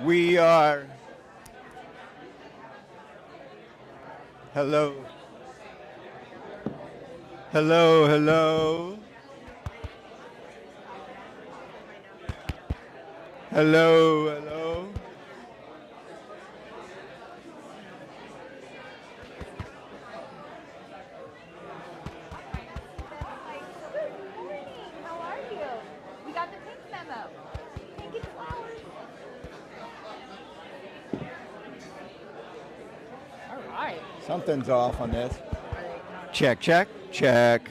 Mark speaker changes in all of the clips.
Speaker 1: We are. Hello. Hello, hello. Hello, hello. Something's off on this. Check, check, check.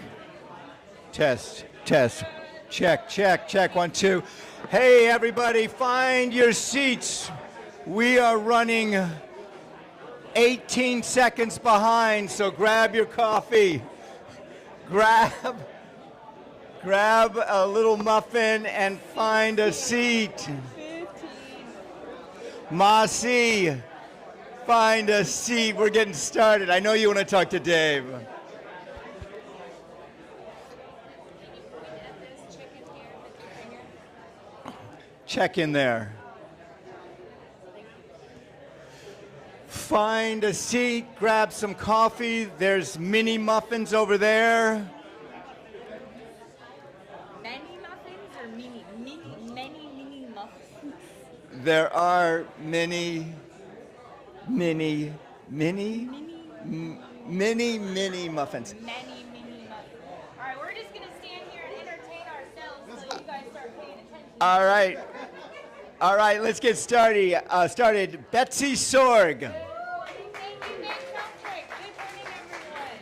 Speaker 1: Test, test. Check, check, check. 1, 2. Hey, everybody, find your seats. We are running 18 seconds behind, so grab your coffee. Grab a little muffin and find a seat. Masi. Find a seat. We're getting started. I know you want to talk to Dave. Check in there. Find a seat. Grab some coffee. There's mini muffins over there.
Speaker 2: Many muffins or many muffins?
Speaker 1: There are many muffins.
Speaker 2: Many mini muffins. All right, we're just going to stand here and entertain ourselves until you guys start paying attention.
Speaker 1: All right, let's get started. Betsy Sorg.
Speaker 2: Thank you, Nick Celtic. Good morning, everyone.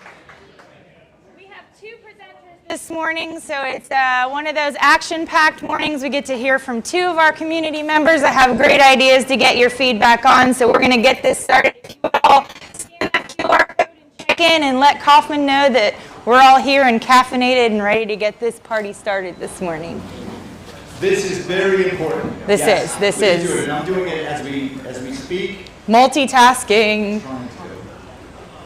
Speaker 2: We have 2 presenters this morning, so it's one of those action-packed mornings. We get to hear from 2 of our community members that have great ideas to get your feedback on, so we're going to get this started. If you all scan that QR code and check in and let Kauffman know that we're all here and caffeinated and ready to get this party started this morning.
Speaker 1: This is very important.
Speaker 2: This is.
Speaker 1: Do it. And I'm doing it as we speak.
Speaker 2: Multitasking.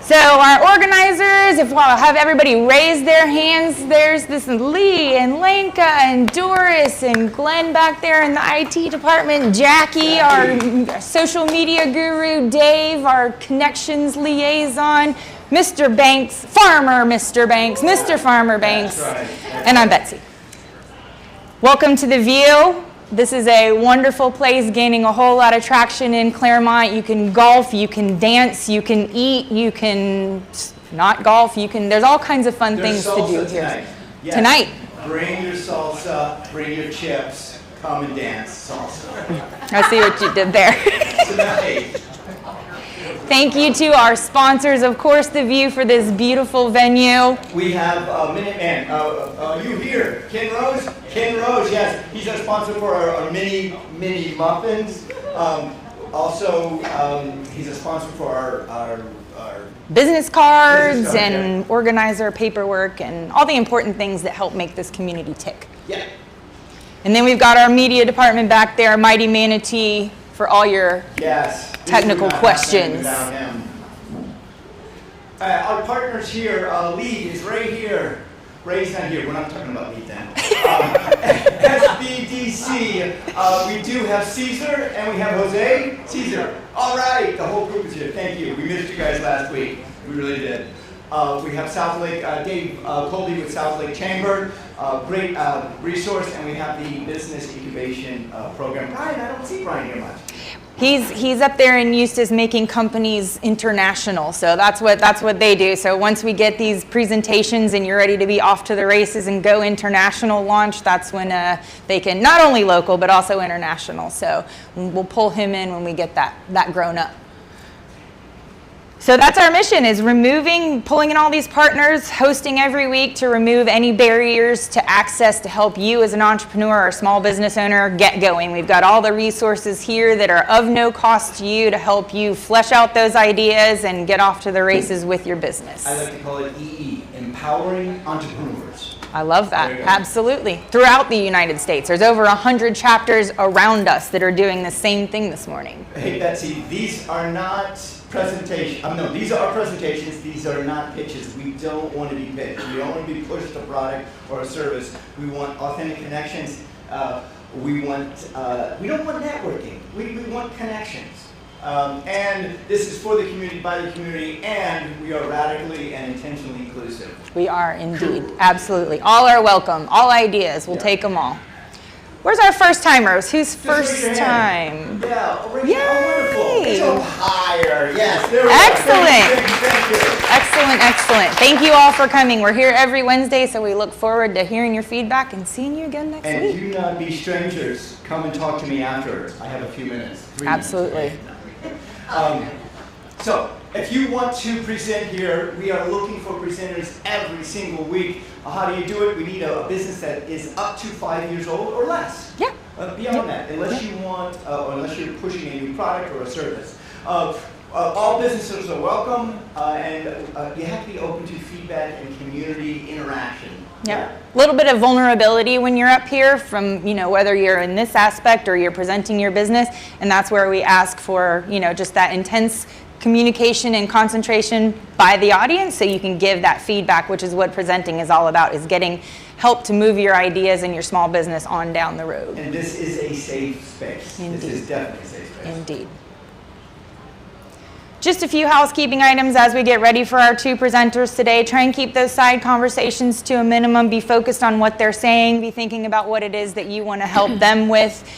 Speaker 2: So our organizers, if we'll have everybody raise their hands, there's this Lee and Lenka and Doris and Glenn back there in the IT department, Jackie, our social media guru, Dave, our connections liaison, Mr. Banks, Mr. Farmer Banks, and I'm Betsy. Welcome to The View. This is a wonderful place gaining a whole lot of traction in Clermont. You can golf, you can dance, you can eat, you can not golf, there's all kinds of fun things to do here.
Speaker 1: Yes.
Speaker 2: Tonight.
Speaker 1: Bring your salsa, bring your chips, come and dance salsa.
Speaker 2: I see what you did there.
Speaker 1: Tonight.
Speaker 2: Thank you to our sponsors, of course, The View, for this beautiful venue.
Speaker 1: We have Minuteman. You here, Ken Rose? Ken Rose, yes. He's our sponsor for our mini muffins. Also, he's a sponsor for our
Speaker 2: business cards and organizer paperwork and all the important things that help make this community tick.
Speaker 1: Yeah.
Speaker 2: And then we've got our media department back there, Mighty Manatee, for all your technical questions.
Speaker 1: Our partners here, Lee is right here. Ray's not here. We're not talking about Lee then. SBDC. We do have Caesar and we have Jose. Caesar. All right. The whole group is here. Thank you. We missed you guys last week. We really did. We have South Lake, Dave Colby with South Lake Chamber. Great resource. And we have the Business Incubation Program. Brian, I don't see Brian here much.
Speaker 2: He's up there in Eustis making companies international, so that's what they do. So once we get these presentations and you're ready to be off to the races and go international launch, that's when they can not only local but also international. So we'll pull him in when we get that grown up. So that's our mission, is pulling in all these partners, hosting every week to remove any barriers to access to help you as an entrepreneur or small business owner get going. We've got all the resources here that are of no cost to you to help you flesh out those ideas and get off to the races with your business.
Speaker 1: I like to call it EE, Empowering Entrepreneurs.
Speaker 2: I love that, absolutely. Throughout the United States. There's over 100 chapters around us that are doing the same thing this morning.
Speaker 1: Hey Betsy, these are not presentations. No, these are presentations. These are not pitches. We don't want to be pitched. We don't want to be pushed a product or a service. We want authentic connections. We want, we don't want networking. We want connections. And this is for the community, by the community, and we are radically and intentionally inclusive.
Speaker 2: We are indeed, absolutely. All are welcome. All ideas, we'll take them all. Where's our first timers? Who's first time?
Speaker 1: Yeah, oh,
Speaker 2: Yay!
Speaker 1: wonderful. It's up higher. Yes, there we
Speaker 2: Excellent.
Speaker 1: go. Thank you.
Speaker 2: Excellent, excellent. Thank you all for coming. We're here every Wednesday, so we look forward to hearing your feedback and seeing you again next
Speaker 1: And
Speaker 2: week.
Speaker 1: do not be strangers. Come and talk to me afterwards. I have a few minutes. 3 minutes.
Speaker 2: Absolutely.
Speaker 1: So, if you want to present here, we are looking for presenters every single week. How do you do it? We need a business that is up to 5 years old or less.
Speaker 2: Yeah.
Speaker 1: Beyond that, unless you want, or unless you're pushing a new product or a service. All businesses are welcome, and you have to be open to feedback and community interaction.
Speaker 2: Yeah. A little bit of vulnerability when you're up here from, whether you're in this aspect or you're presenting your business, and that's where we ask for, just that intense communication and concentration by the audience so you can give that feedback, which is what presenting is all about, is getting help to move your ideas and your small business on down the road.
Speaker 1: And this is a safe space.
Speaker 2: Indeed.
Speaker 1: This is definitely a safe space.
Speaker 2: Indeed. Just a few housekeeping items as we get ready for our two presenters today. Try and keep those side conversations to a minimum. Be focused on what they're saying. Be thinking about what it is that you want to help them with.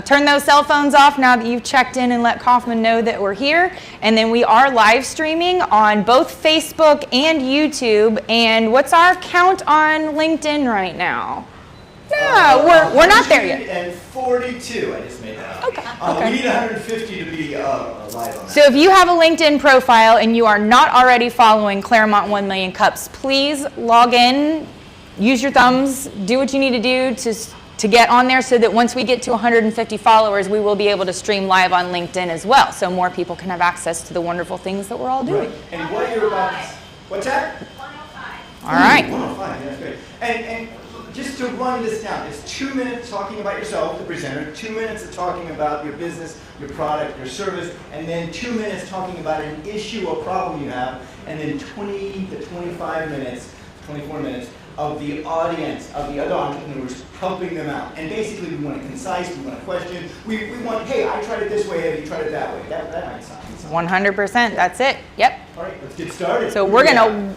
Speaker 2: Turn those cell phones off now that you've checked in and let Kauffman know that we're here. And then we are live streaming on both Facebook and YouTube. And what's our count on LinkedIn right now? No, we're not there yet.
Speaker 1: 142, I just made that up.
Speaker 2: Okay.
Speaker 1: We need 150 to be live on that.
Speaker 2: So if you have a LinkedIn profile and you are not already following Clermont 1 Million Cups, please log in, use your thumbs, do what you need to do to get on there so that once we get to 150 followers, we will be able to stream live on LinkedIn as well, so more people can have access to the wonderful things that we're all doing.
Speaker 1: Right. And what you're about to, what's that?
Speaker 3: 105.
Speaker 2: All right.
Speaker 1: 105, that's great. And just to run this down, it's 2 minutes talking about yourself, the presenter, 2 minutes of talking about your business, your product, your service, and then 2 minutes talking about an issue or problem you have, and then 20 to 25 minutes, 24 minutes of the audience, of the other entrepreneurs, helping them out. And basically we want it concise, we want a question, we want, hey, I tried it this way, have you tried it that way? That might sound.
Speaker 2: 100%, that's it. Yep.
Speaker 1: All right, let's get started.
Speaker 2: So we're going to,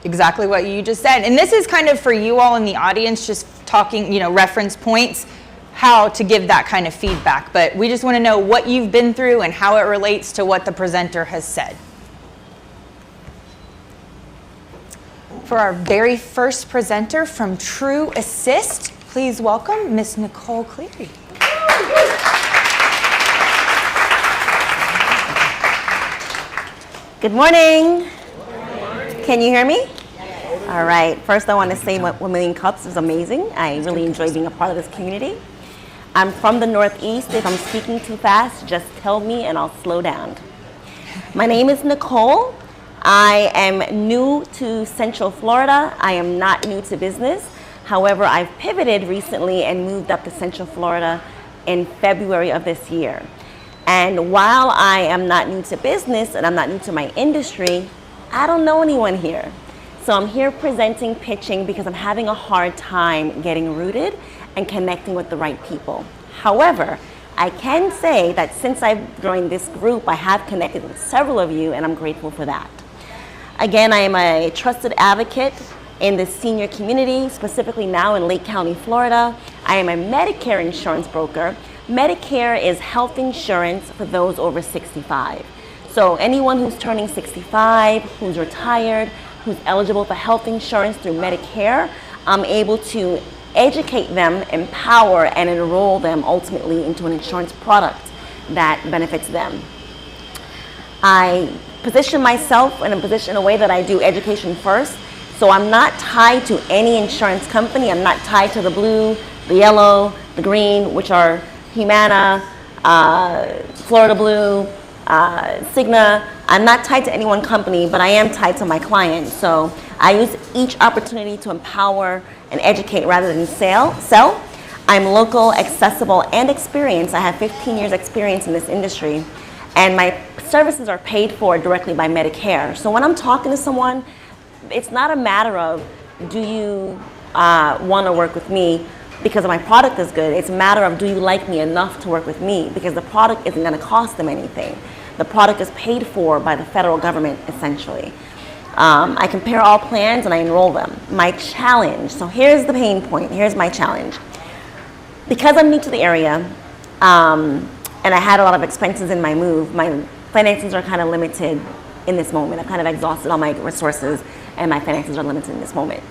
Speaker 2: exactly what you just said. And this is kind of for you all in the audience, just talking, reference points, how to give that kind of feedback. But we just want to know what you've been through and how it relates to what the presenter has said. For our very first presenter from True Assist, please welcome Miss Nicole Cleary.
Speaker 3: Good morning. Can you hear me? All right. First, I want to say 1 Million Cups is amazing. I really enjoy being a part of this community. I'm from the Northeast. If I'm speaking too fast, just tell me and I'll slow down. My name is Nicole. I am new to Central Florida. I am not new to business. However, I've pivoted recently and moved up to Central Florida in February of this year. And while I am not new to business and I'm not new to my industry, I don't know anyone here. So I'm here presenting, pitching, because I'm having a hard time getting rooted and connecting with the right people. However, I can say that since I've joined this group, I have connected with several of you, and I'm grateful for that. Again, I am a trusted advocate in the senior community, specifically now in Lake County, Florida. I am a Medicare insurance broker. Medicare is health insurance for those over 65. So anyone who's turning 65, who's retired, who's eligible for health insurance through Medicare, I'm able to educate them, empower, and enroll them ultimately into an insurance product that benefits them. I position myself in a way that I do education first. So I'm not tied to any insurance company. I'm not tied to the blue, the yellow, the green, which are Humana, Florida Blue, Cigna. I'm not tied to any one company, but I am tied to my clients. So I use each opportunity to empower and educate rather than sell. I'm local, accessible, and experienced. I have 15 years experience in this industry, and my services are paid for directly by Medicare. So when I'm talking to someone, it's not a matter of, do you want to work with me? because my product is good. It's a matter of, do you like me enough to work with me? Because the product isn't going to cost them anything. The product is paid for by the federal government, essentially. I compare all plans and I enroll them. My challenge, so here's the pain point, here's my challenge. Because I'm new to the area, and I had a lot of expenses in my move, my finances are kind of limited in this moment. I've kind of exhausted all my resources and my finances are limited in this moment.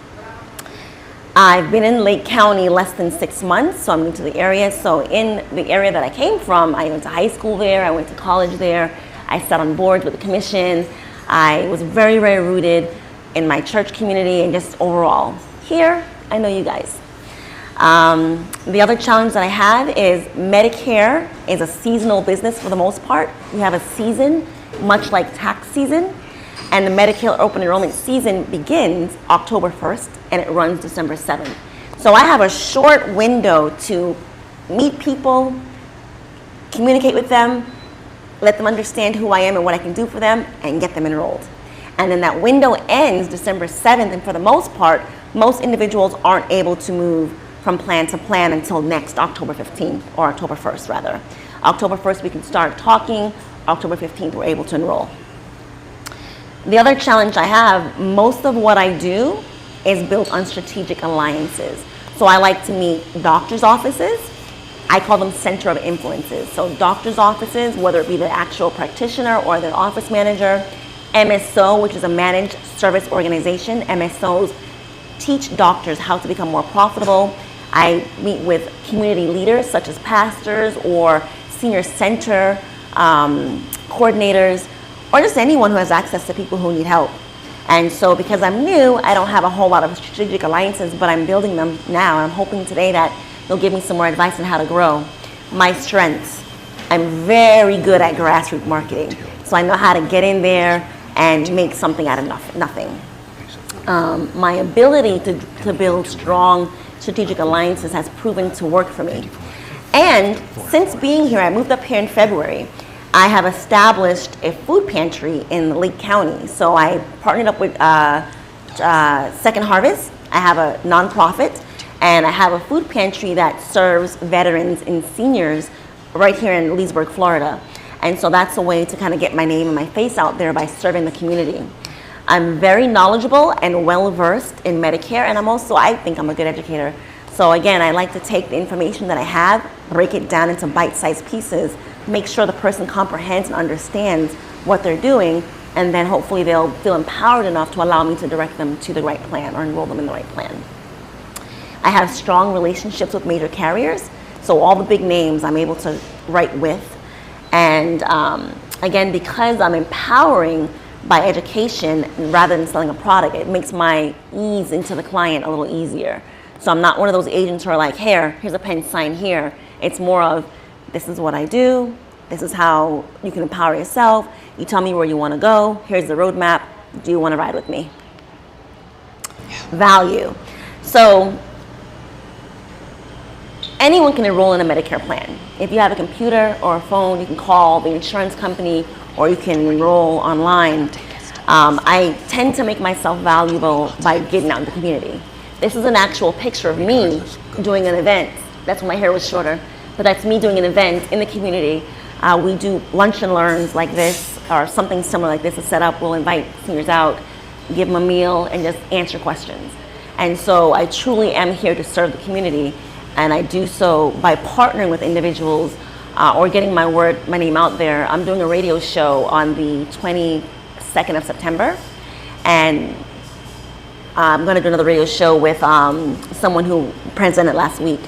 Speaker 3: I've been in Lake County less than 6 months, so I'm new to the area. So in the area that I came from, I went to high school there, I went to college there, I sat on boards with the commission. I was very, very rooted in my church community and just overall. Here, I know you guys. The other challenge that I have is Medicare is a seasonal business for the most part. We have a season, much like tax season, and the Medicare open enrollment season begins October 1st and it runs December 7th. So I have a short window to meet people, communicate with them, let them understand who I am and what I can do for them, and get them enrolled. And then that window ends December 7th, and for the most part, most individuals aren't able to move from plan to plan until next October 15th, or October 1st rather. October 1st we can start talking, October 15th we're able to enroll. The other challenge I have, most of what I do is built on strategic alliances. So I like to meet doctors' offices. I call them center of influences. So doctors' offices, whether it be the actual practitioner or their office manager, MSO, which is a managed service organization. MSOs teach doctors how to become more profitable. I meet with community leaders such as pastors or senior center coordinators, or just anyone who has access to people who need help. And so because I'm new, I don't have a whole lot of strategic alliances, but I'm building them now. I'm hoping today that they'll give me some more advice on how to grow. My strengths, I'm very good at grassroots marketing. So I know how to get in there and make something out of nothing. My ability to build strong strategic alliances has proven to work for me. And since being here, I moved up here in February, I have established a food pantry in Lake County. So I partnered up with Second Harvest. I have a nonprofit, and I have a food pantry that serves veterans and seniors right here in Leesburg, Florida. And so that's a way to kind of get my name and my face out there by serving the community. I'm very knowledgeable and well-versed in Medicare, and I think I'm a good educator. So again, I like to take the information that I have, break it down into bite-sized pieces, make sure the person comprehends and understands what they're doing, and then hopefully they'll feel empowered enough to allow me to direct them to the right plan or enroll them in the right plan. I have strong relationships with major carriers, so all the big names I'm able to write with. And again, because I'm empowering by education rather than selling a product, it makes my ease into the client a little easier. So I'm not one of those agents who are like, here's a pen, sign here. It's more of, this is what I do, this is how you can empower yourself, you tell me where you want to go, here's the roadmap, do you want to ride with me? Value. So anyone can enroll in a Medicare plan. If you have a computer or a phone, you can call the insurance company or you can enroll online. I tend to make myself valuable by getting out in the community. This is an actual picture of me doing an event. That's when my hair was shorter, but that's me doing an event in the community. We do lunch and learns like this or something similar like this is set up. We'll invite seniors out, give them a meal, and just answer questions. And so I truly am here to serve the community. And I do so by partnering with individuals or getting my name out there. I'm doing a radio show on the 22nd of September. And I'm going to do another radio show with someone who presented last week.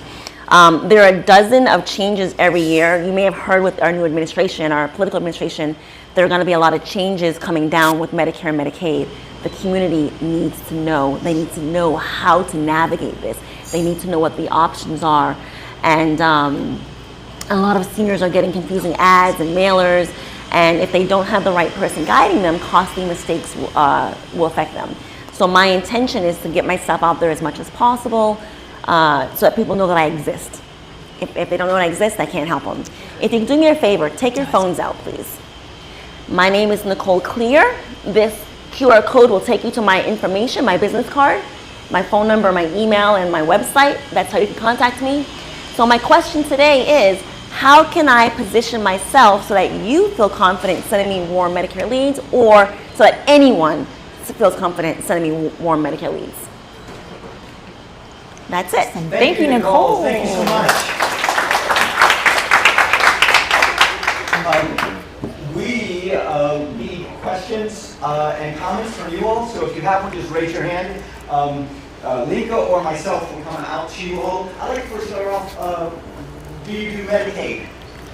Speaker 3: There are a dozen of changes every year. You may have heard with our new administration, our political administration, there are going to be a lot of changes coming down with Medicare and Medicaid. The community needs to know. They need to know how to navigate this. They need to know what the options are. And a lot of seniors are getting confusing ads and mailers. And if they don't have the right person guiding them, costly mistakes will affect them. So my intention is to get myself out there as much as possible so that people know that I exist. If they don't know that I exist, I can't help them. If you can do me a favor, take your phones out, please. My name is Nicole Clear. This QR code will take you to my information, my business card. my phone number, my email, and my website. That's how you can contact me. So my question today is, how can I position myself so that you feel confident sending me warm Medicare leads, or so that anyone feels confident sending me warm Medicare leads? That's it.
Speaker 2: Thank you, Nicole.
Speaker 1: Thank you so much. We need questions and comments from you all. So if you have one, just raise your hand. Linka or myself will come out to you all. I'd like to first start off. Do you do Medicaid?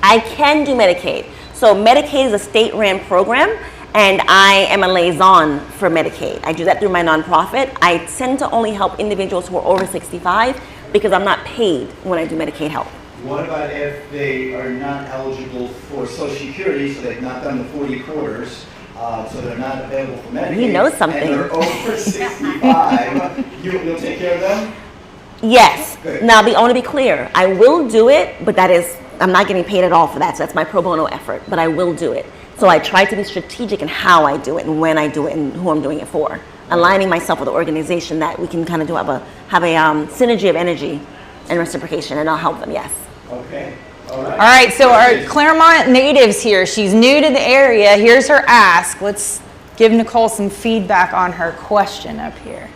Speaker 3: I can do Medicaid. So Medicaid is a state-run program, and I am a liaison for Medicaid. I do that through my nonprofit. I tend to only help individuals who are over 65 because I'm not paid when I do Medicaid help.
Speaker 1: What about if they are not eligible for Social Security, so they've not done the 40 quarters, so they're not available for Medicaid?
Speaker 3: You know something.
Speaker 1: And they're over 65. You'll take care of them?
Speaker 3: Yes.
Speaker 1: Good.
Speaker 3: Now, I want to be clear. I will do it, but I'm not getting paid at all for that. So that's my pro bono effort, but I will do it. So I try to be strategic in how I do it and when I do it and who I'm doing it for. Aligning myself with the organization that we can kind of have a synergy of energy and reciprocation, and I'll help them, yes.
Speaker 1: Okay. All right.
Speaker 2: All right, so our Clermont native's here. She's new to the area. Here's her ask. Let's give Nicole some feedback on her question up here.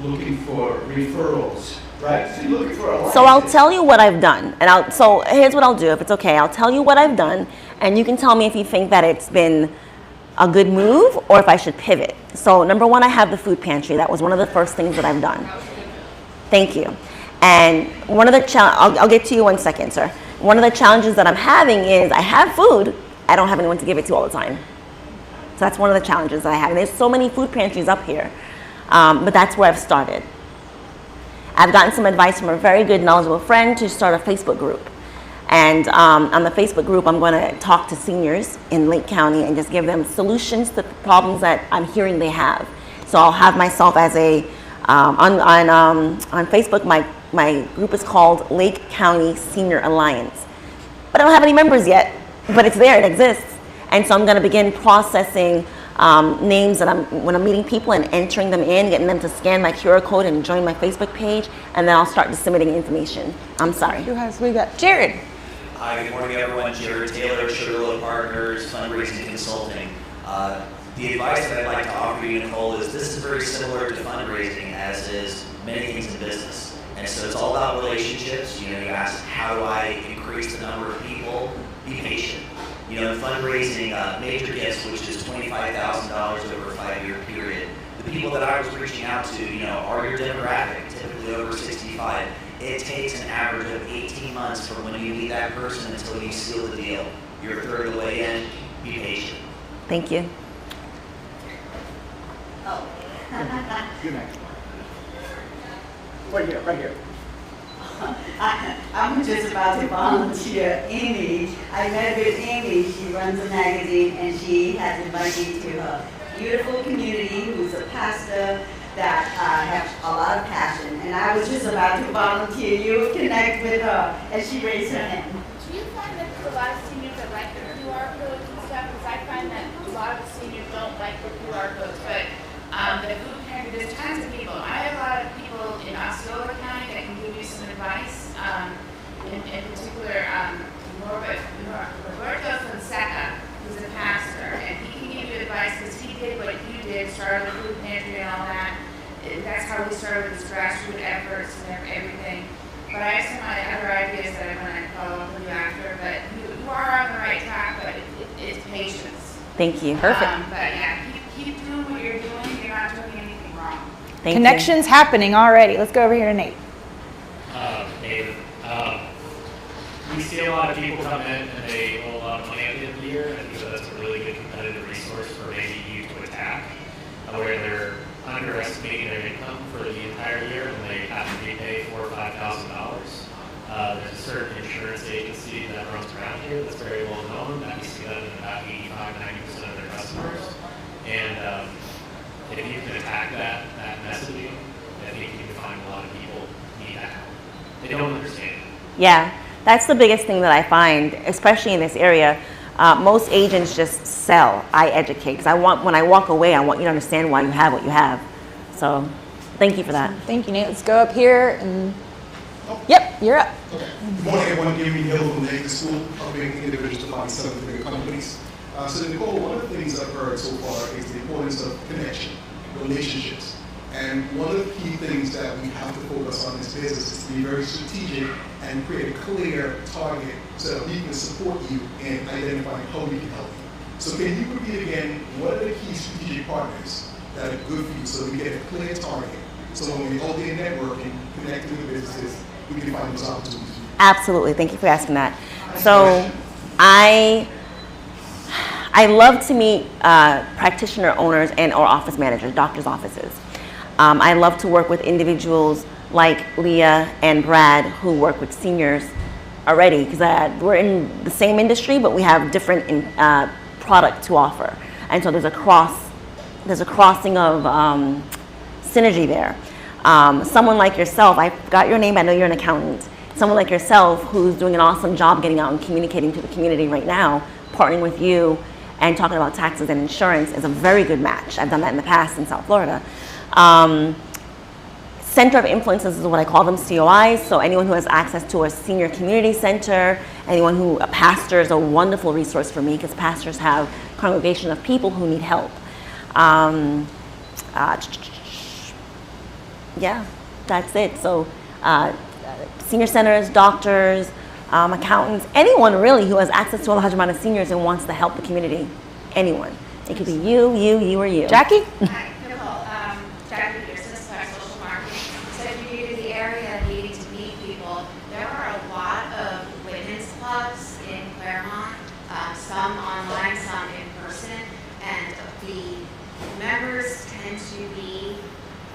Speaker 1: Looking for referrals, right? So you're looking for a
Speaker 3: So I'll tell you what I've done. So here's what I'll do, if it's okay. I'll tell you what I've done, and you can tell me if you think that it's been a good move or if I should pivot. So number one, I have the food pantry. That was one of the first things that I've done. Thank you. And one of the I'll get to you in 1 second, sir. One of the challenges that I'm having is I have food, I don't have anyone to give it to all the time. So that's one of the challenges that I have. And there's so many food pantries up here. But that's where I've started. I've gotten some advice from a very good, knowledgeable friend to start a Facebook group. And on the Facebook group, I'm going to talk to seniors in Lake County and just give them solutions to the problems that I'm hearing they have. So I'll have myself as on Facebook, my group is called Lake County Senior Alliance. But I don't have any members yet, but it's there, it exists. And so I'm going to begin processing names that when I'm meeting people and entering them in, getting them to scan my QR code and join my Facebook page, and then I'll start disseminating information. I'm sorry.
Speaker 2: We got Jared.
Speaker 4: Hi, good morning everyone. Jared Taylor, Sugarloaf Partners, Fundraising Consulting. The advice that I'd like to offer you, Nicole, is this is very similar to fundraising as is many things in business. And so it's all about relationships. You ask, how do I increase the number of people? Be patient. In fundraising, major gifts, which is $25,000 over a 5-year period. The people that I was reaching out to, are your demographic, typically over 65. It takes an average of 18 months from when you meet that person until you seal the deal. You're a third of the way in. Be patient.
Speaker 3: Thank you.
Speaker 1: Oh. You're next. Right here.
Speaker 5: I'm just about to volunteer Amy. I met with Amy. She runs a magazine, and she has invited me to her beautiful community, who's a pastor that has a lot of passion. And I was just about to volunteer you, connect with her, and she raised her hand.
Speaker 6: Do you find that a lot of seniors that like the QR codes and stuff? Because I find that a lot of the seniors don't like the QR codes, but the food pantry, there's tons of people. I have a lot of people in Osceola County that can give you some advice. In particular, Roberto Fonseca, who's a pastor, and he can give you advice because he did what you did, started a food pantry and all that. That's how we started with these grassroots efforts and everything. But I have some other ideas that I'm going to follow up with you after. But you are on the right track, but it's patience.
Speaker 3: Thank you. Perfect.
Speaker 6: But yeah, keep doing what you're doing. You're not doing anything wrong.
Speaker 3: Thank
Speaker 2: Connections happening already. Let's go over here to Nate.
Speaker 7: David, we see a lot of people come in and they owe a lot of money at the end of the year. I think that's a really good competitive resource for maybe you to attack, where they're underestimating their income for the entire year and they have to repay $4,000 or $5,000. There's a certain insurance agency that runs around here that's very well known that we see that in about 85-90% of their customers. And if you can attack that messaging, I think you can find a lot of people need that help. They don't understand it.
Speaker 3: Yeah, that's the biggest thing that I find, especially in this area. Most agents just sell. I educate because when I walk away, I want you to understand why you have what you have. So, Thank you for that.
Speaker 2: Thank you, Nate. Let's go up here and, yep, you're up.
Speaker 8: Okay. Good morning, everyone. Giving Hill from the School, helping individuals to find seven-figure companies. So Nicole, one of the things I've heard so far is the importance of connection, relationships. And one of the key things that we have to focus on in this business is to be very strategic and create a clear target so that we can support you in identifying how we can help you. So can you repeat again, what are the key strategic partners that are good for you so we get a clear target? So when we hold in networking, connecting with businesses, we can find those opportunities.
Speaker 3: Absolutely. Thank you for asking that. So I love to meet practitioner owners and or office managers, doctors' offices. I love to work with individuals like Leah and Brad who work with seniors already, because we're in the same industry, but we have different product to offer. And so there's a crossing of synergy there. Someone like yourself, I forgot your name, I know you're an accountant. Someone like yourself who's doing an awesome job getting out and communicating to the community right now, partnering with you and talking about taxes and insurance is a very good match. I've done that in the past in South Florida. Center of influences is what I call them, COIs. So anyone who has access to a senior community center, a pastor is a wonderful resource for me because pastors have a congregation of people who need help. Yeah, that's it. So senior centers, doctors, accountants, anyone really who has access to a large amount of seniors and wants to help the community. Anyone. It could be you, or you.
Speaker 2: Jackie?
Speaker 6: Hi, Nicole. Jackie Eustis, social marketing. So if you're in the area needing to meet people, there are a lot of women's clubs in Clermont, some online, some in person, and the members tend to be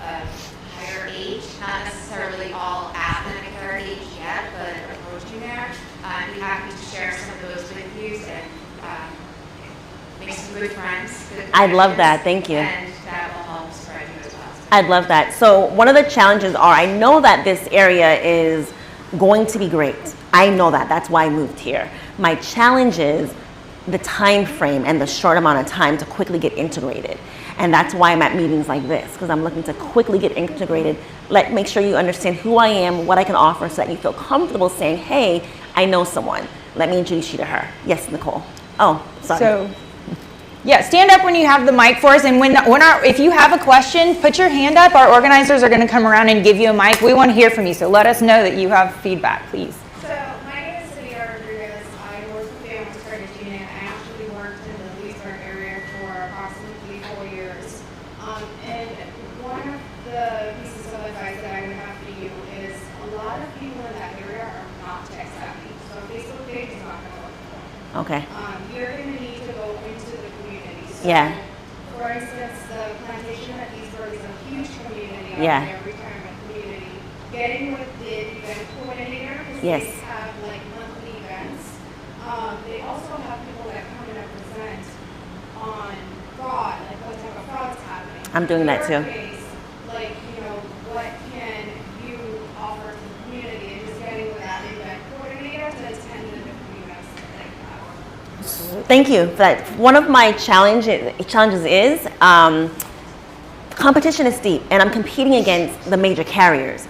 Speaker 6: higher age, not necessarily all at the higher age yet, but approaching there. I'd be happy to share some of those with you and make some good friends.
Speaker 3: I'd love that. Thank you.
Speaker 6: And that will help spread you as well.
Speaker 3: I'd love that. So one of the challenges I know that this area is going to be great. I know that. That's why I moved here. My challenge is the time frame and the short amount of time to quickly get integrated. And that's why I'm at meetings like this, because I'm looking to quickly get integrated. Make sure you understand who I am, what I can offer, so that you feel comfortable saying, hey, I know someone. Let me introduce you to her. Yes, Nicole. Oh, sorry.
Speaker 2: So, yeah, stand up when you have the mic for us, and if you have a question, put your hand up. Our organizers are going to come around and give you a mic. We want to hear from you, so let us know that you have feedback, please.
Speaker 9: So my name is Cindy Rodriguez. I work with Families Credit Union. I actually worked in the Leesburg area for approximately 4 years. And one of the pieces of advice that I would have for you is a lot of people in that area are not tech savvy. So Facebook page is not going to work for them.
Speaker 3: Okay.
Speaker 9: You're going to need to go into the community. So,
Speaker 3: Yeah.
Speaker 9: for instance, the plantation at Leesburg is a huge community out
Speaker 3: Yeah.
Speaker 9: there, retirement community. Getting with the event coordinator, because
Speaker 3: Yes.
Speaker 9: they have like monthly events. They also have people that come and present on fraud, like what type of fraud's happening.
Speaker 3: I'm doing that
Speaker 9: In your
Speaker 3: too.
Speaker 9: case, like, what can you offer to the community, and just getting with that event coordinator to attend the different events that they have.
Speaker 3: Thank you for that. One of my challenges is competition is steep, and I'm competing against the major carriers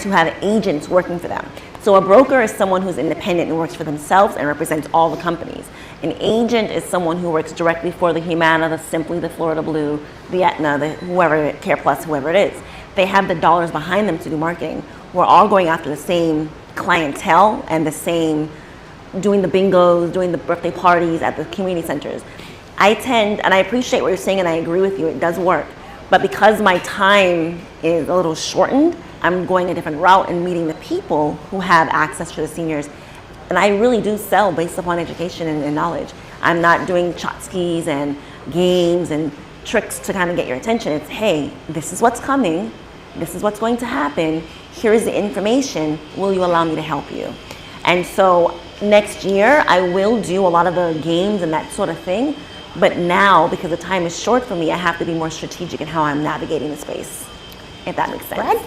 Speaker 3: who have agents working for them. So a broker is someone who's independent and works for themselves and represents all the companies. An agent is someone who works directly for the Humana, the Simply, the Florida Blue, the Aetna, the whoever, Care Plus, whoever it is. They have the dollars behind them to do marketing. We're all going after the same clientele and the same, doing the bingos, doing the birthday parties at the community centers. I tend, and I appreciate what you're saying and I agree with you, it does work. But because my time is a little shortened, I'm going a different route and meeting the people who have access to the seniors. And I really do sell based upon education and knowledge. I'm not doing chotskis and games and tricks to kind of get your attention. It's, hey, this is what's coming. This is what's going to happen. Here is the information. Will you allow me to help you? And so next year, I will do a lot of the games and that sort of thing. But now, because the time is short for me, I have to be more strategic in how I'm navigating the space, if that makes sense.
Speaker 2: Brad?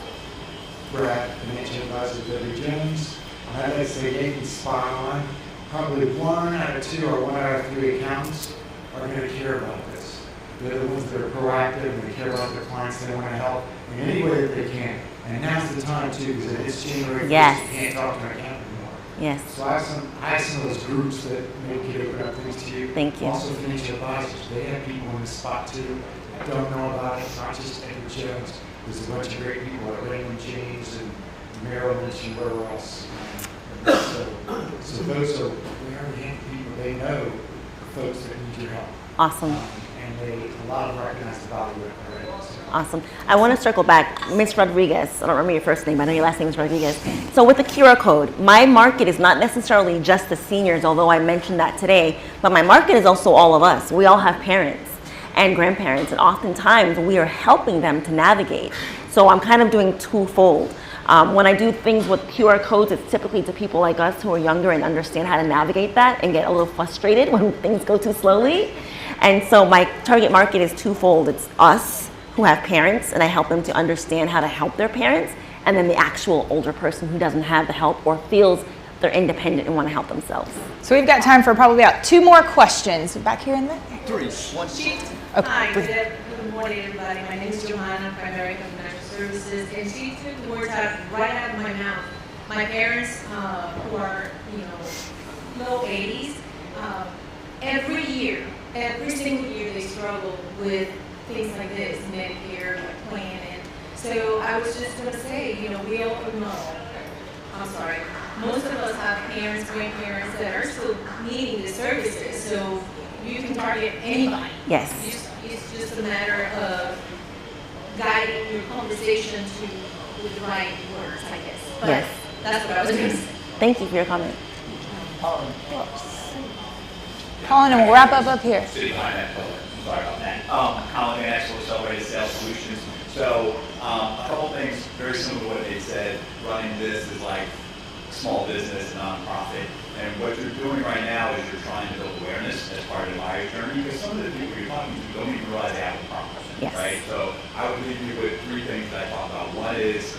Speaker 10: Brad, Financial Advisor Debbie Jones. I'd like to say Nathan's spot on. Probably 1 out of 2 or 1 out of 3 accountants are going to care about this. They're the ones that are proactive and they care about their clients, they want to help, in any way that they can. And now's the time too, because it's January 1st,
Speaker 3: Yes.
Speaker 10: you can't talk to an accountant anymore.
Speaker 3: Yes.
Speaker 10: So I have some of those groups that maybe could open up things to you.
Speaker 3: Thank you.
Speaker 10: Also financial advisors, they have people in the spot too. I don't know about it, not just Edward Jones. There's a bunch of great people at Raymond James and Merrill Lynch and wherever else. So those are, we already have people, they know folks that need your help.
Speaker 3: Awesome.
Speaker 10: And a lot of them recognize the value of it already. So.
Speaker 3: Awesome. I want to circle back. Miss Rodriguez, I don't remember your first name, I know your last name is Rodriguez. So with the QR code, my market is not necessarily just the seniors, although I mentioned that today, but my market is also all of us. We all have parents and grandparents, and oftentimes we are helping them to navigate. So I'm kind of doing twofold. When I do things with QR codes, it's typically to people like us who are younger and understand how to navigate that and get a little frustrated when things go too slowly. And so my target market is twofold. It's us who have parents, and I help them to understand how to help their parents, and then the actual older person who doesn't have the help or feels they're independent and want to help themselves.
Speaker 2: So we've got time for probably about 2 more questions. Back here in the...
Speaker 1: 3, 1,
Speaker 11: Hi, good morning, everybody. My name is Johanna, primary financial services, and she took the words out right out of my mouth. My parents, who are, low 80s, every single year they struggle with things like this, Medicare plan, and so I was just going to say, we all know. I'm sorry. Most of us have parents, grandparents that are still needing the services, so you can target anybody.
Speaker 3: Yes.
Speaker 11: It's just a matter of guiding your conversation with the right words, I guess. But
Speaker 3: Yes.
Speaker 11: that's what I was going to say.
Speaker 3: Thank you for your comment.
Speaker 2: Colin, and we'll wrap up here.
Speaker 1: City Finance Color. Sorry about that. Colin National Accelerated Sales Solutions. So a couple things very similar to what they said. Running this is like small business, nonprofit. And what you're doing right now is you're trying to build awareness as part of the buyer journey, because some of the people you're talking to don't even realize they have a problem.
Speaker 3: Yes.
Speaker 1: Right? So I would leave you with 3 things that I talk about. One is,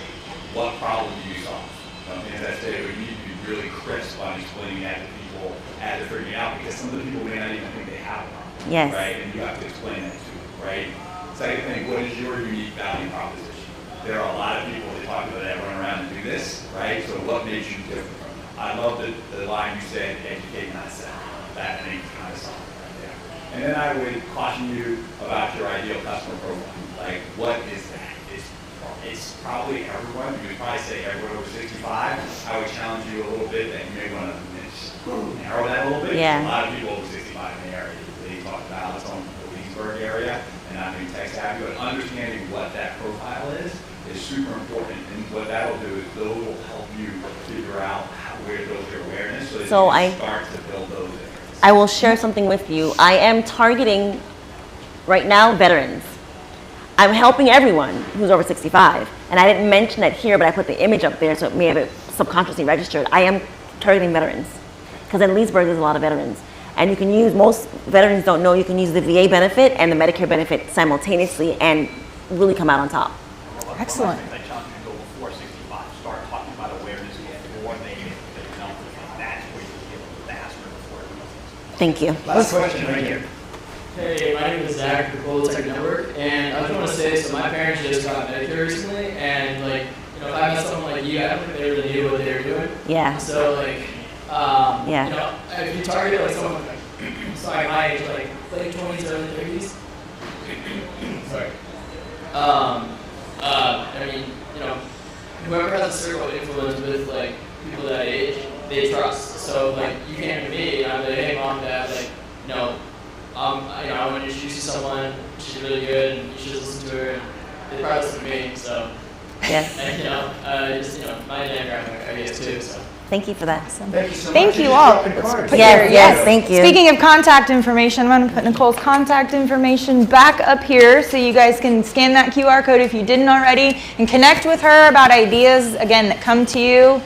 Speaker 1: what problem do you solve? And that's it. We need to be really crisp on explaining that to people as they're figuring it out, because some of the people may not even think they have a problem.
Speaker 3: Yes.
Speaker 1: Right? And you have to explain that to them, right? Second thing, what is your unique value proposition? There are a lot of people that talk about that run around and do this, right? So what makes you different from them? I love the line you said, educate, not sell. That makes kind of something right there. And then I would caution you about your ideal customer profile. Like, what is that? It's probably everyone. You would probably say everyone over 65. I would challenge you a little bit that you may want to narrow that a little bit.
Speaker 3: Yeah.
Speaker 1: A lot of people over 65 in the area. They talk about it's on the Leesburg area and not being tech savvy, but understanding what that profile is super important. And what that'll do is those will help you figure out where to build your awareness so that you can start to build those areas.
Speaker 3: I will share something with you. I am targeting right now veterans. I'm helping everyone who's over 65. And I didn't mention that here, but I put the image up there so it may have it subconsciously registered. I am targeting veterans. Because in Leesburg, there's a lot of veterans. And you can use, most veterans don't know, you can use the VA benefit and the Medicare benefit simultaneously and really come out on top.
Speaker 2: Excellent.
Speaker 1: I challenge you to go before 65. Start talking about awareness before they get the number. That's where you get faster before it.
Speaker 3: Thank you.
Speaker 1: Last question right here.
Speaker 12: Hey, my name is Zach with Global Tech Network, and I just want to say, so my parents just got Medicare recently, and if I met someone like you, I don't think they really knew what they were doing.
Speaker 3: Yeah.
Speaker 12: So
Speaker 3: yeah.
Speaker 12: If you target someone sorry, my age, late 20s, early 30s. Sorry. Whoever has a circle of influence with people that age, they trust. So you came to me, and I'm like, hey, mom, dad, I want to introduce you to someone. She's really good, and you should listen to her. And they probably listen to me, so.
Speaker 3: Yes.
Speaker 12: And my demographic, I guess too. So.
Speaker 3: Thank you for that.
Speaker 1: Thank you so much.
Speaker 2: Thank you all.
Speaker 3: Yes, thank you.
Speaker 2: Speaking of contact information, I'm going to put Nicole's contact information back up here so you guys can scan that QR code if you didn't already and connect with her about ideas, again, that come to you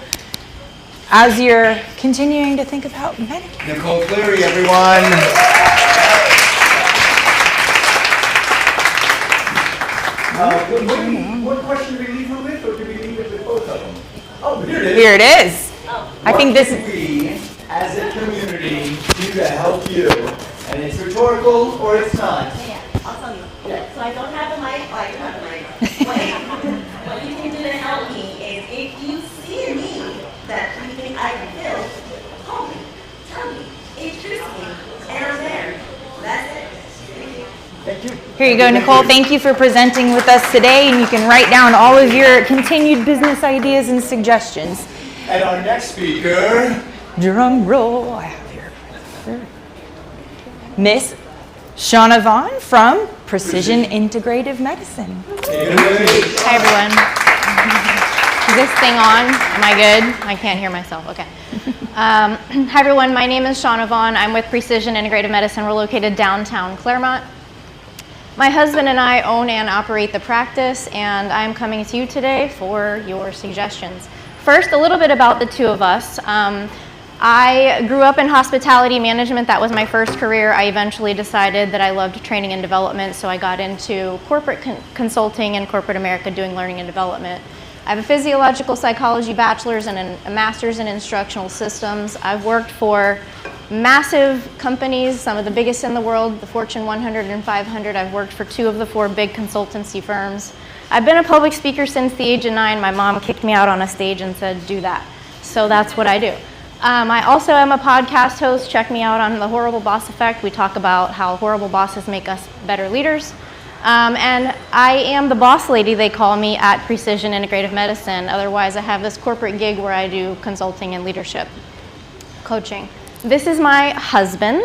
Speaker 2: as you're continuing to think about Medicare.
Speaker 1: Nicole Cleary, everyone. What question did we leave her with, or did we leave it with both of them? Oh, here it is.
Speaker 2: Here it is. I think this is.
Speaker 1: What can we, as a community, do to help you? And it's rhetorical or it's not.
Speaker 3: Yeah, I'll tell you. Yeah. So I don't have the mic. Oh, I do have the mic.
Speaker 2: Here you go, Nicole. Thank you for presenting with us today, and you can write down all of your continued business ideas and suggestions.
Speaker 1: And our next speaker,
Speaker 2: drum roll, I have here, Miss Shauna Vaughn from Precision Integrative Medicine.
Speaker 13: Hi, everyone. Is this thing on? Am I good? I can't hear myself. Okay. Hi, everyone. My name is Shauna Vaughn. I'm with Precision Integrative Medicine. We're located downtown Clermont. My husband and I own and operate the practice, and I'm coming to you today for your suggestions. First, a little bit about the two of us. I grew up in hospitality management. That was my first career. I eventually decided that I loved training and development, so I got into corporate consulting in corporate America doing learning and development. I have a physiological psychology bachelor's and a master's in instructional systems. I've worked for massive companies, some of the biggest in the world, the Fortune 100 and 500. I've worked for 2 of the 4 big consultancy firms. I've been a public speaker since the age of 9. My mom kicked me out on a stage and said, do that. So that's what I do. I also am a podcast host. Check me out on The Horrible Boss Effect. We talk about how horrible bosses make us better leaders. And I am the boss lady, they call me, at Precision Integrative Medicine. Otherwise, I have this corporate gig where I do consulting and leadership coaching. This is my husband.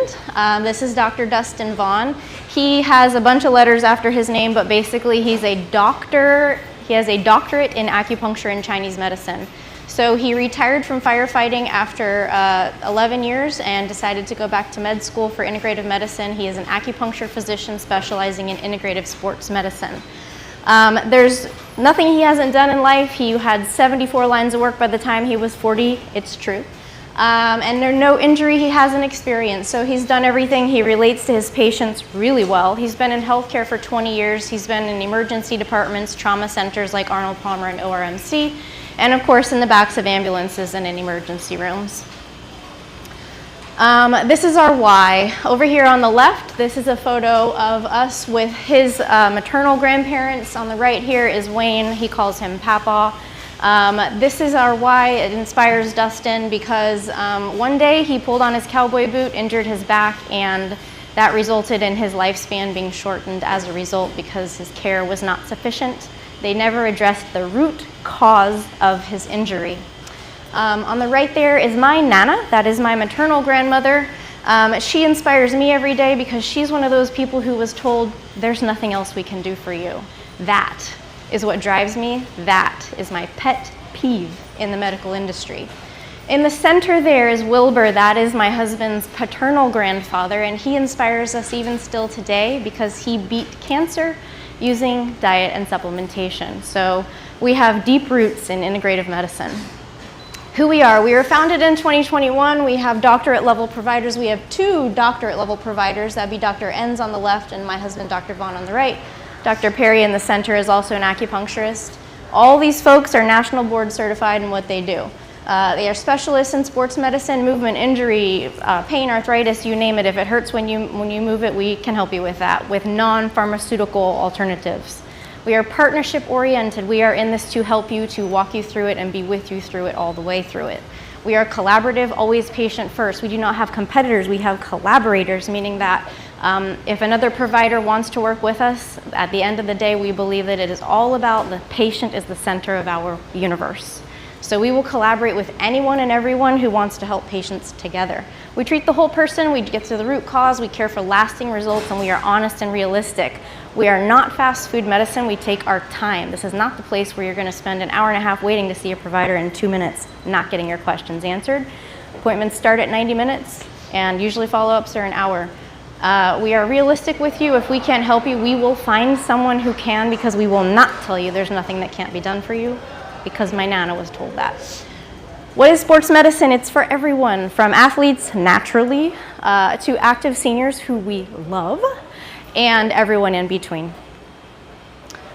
Speaker 13: This is Dr. Dustin Vaughn. He has a bunch of letters after his name, but basically he's a doctor. He has a doctorate in acupuncture and Chinese medicine. So he retired from firefighting after 11 years and decided to go back to med school for integrative medicine. He is an acupuncture physician specializing in integrative sports medicine. There's nothing he hasn't done in life. He had 74 lines of work by the time he was 40. It's true. And there's no injury he hasn't experienced. So he's done everything. He relates to his patients really well. He's been in healthcare for 20 years. He's been in emergency departments, trauma centers like Arnold Palmer and ORMC, and of course in the backs of ambulances and in emergency rooms. This is our why. Over here on the left, this is a photo of us with his maternal grandparents. On the right here is Wayne. He calls him Papa. This is our why. It inspires Dustin because one day he pulled on his cowboy boot, injured his back, and that resulted in his lifespan being shortened as a result because his care was not sufficient. They never addressed the root cause of his injury. On the right there is my Nana. That is my maternal grandmother. She inspires me every day because she's one of those people who was told, there's nothing else we can do for you. That is what drives me. That is my pet peeve in the medical industry. In the center there is Wilbur. That is my husband's paternal grandfather, and he inspires us even still today because he beat cancer using diet and supplementation. So we have deep roots in integrative medicine. Who we are founded in 2021. We have doctorate level providers. We have 2 doctorate level providers. That'd be Dr. Enns on the left and my husband, Dr. Vaughn, on the right. Dr. Perry in the center is also an acupuncturist. All these folks are national board certified in what they do. They are specialists in sports medicine, movement, injury, pain, arthritis, you name it. If it hurts when you move it, we can help you with that, with non-pharmaceutical alternatives. We are partnership oriented. We are in this to help you, to walk you through it and be with you through it all the way through it. We are collaborative, always patient first. We do not have competitors, we have collaborators, meaning that if another provider wants to work with us, at the end of the day, we believe that it is all about the patient is the center of our universe. So we will collaborate with anyone and everyone who wants to help patients together. We treat the whole person, we get to the root cause, we care for lasting results, and we are honest and realistic. We are not fast food medicine, we take our time. This is not the place where you're gonna spend an hour and a half waiting to see a provider in 2 minutes, not getting your questions answered. Appointments start at 90 minutes, and usually follow-ups are an hour. We are realistic with you. If we can't help you, we will find someone who can, because we will not tell you there's nothing that can't be done for you, because my Nana was told that. What is sports medicine? It's for everyone, from athletes naturally to active seniors who we love, and everyone in between.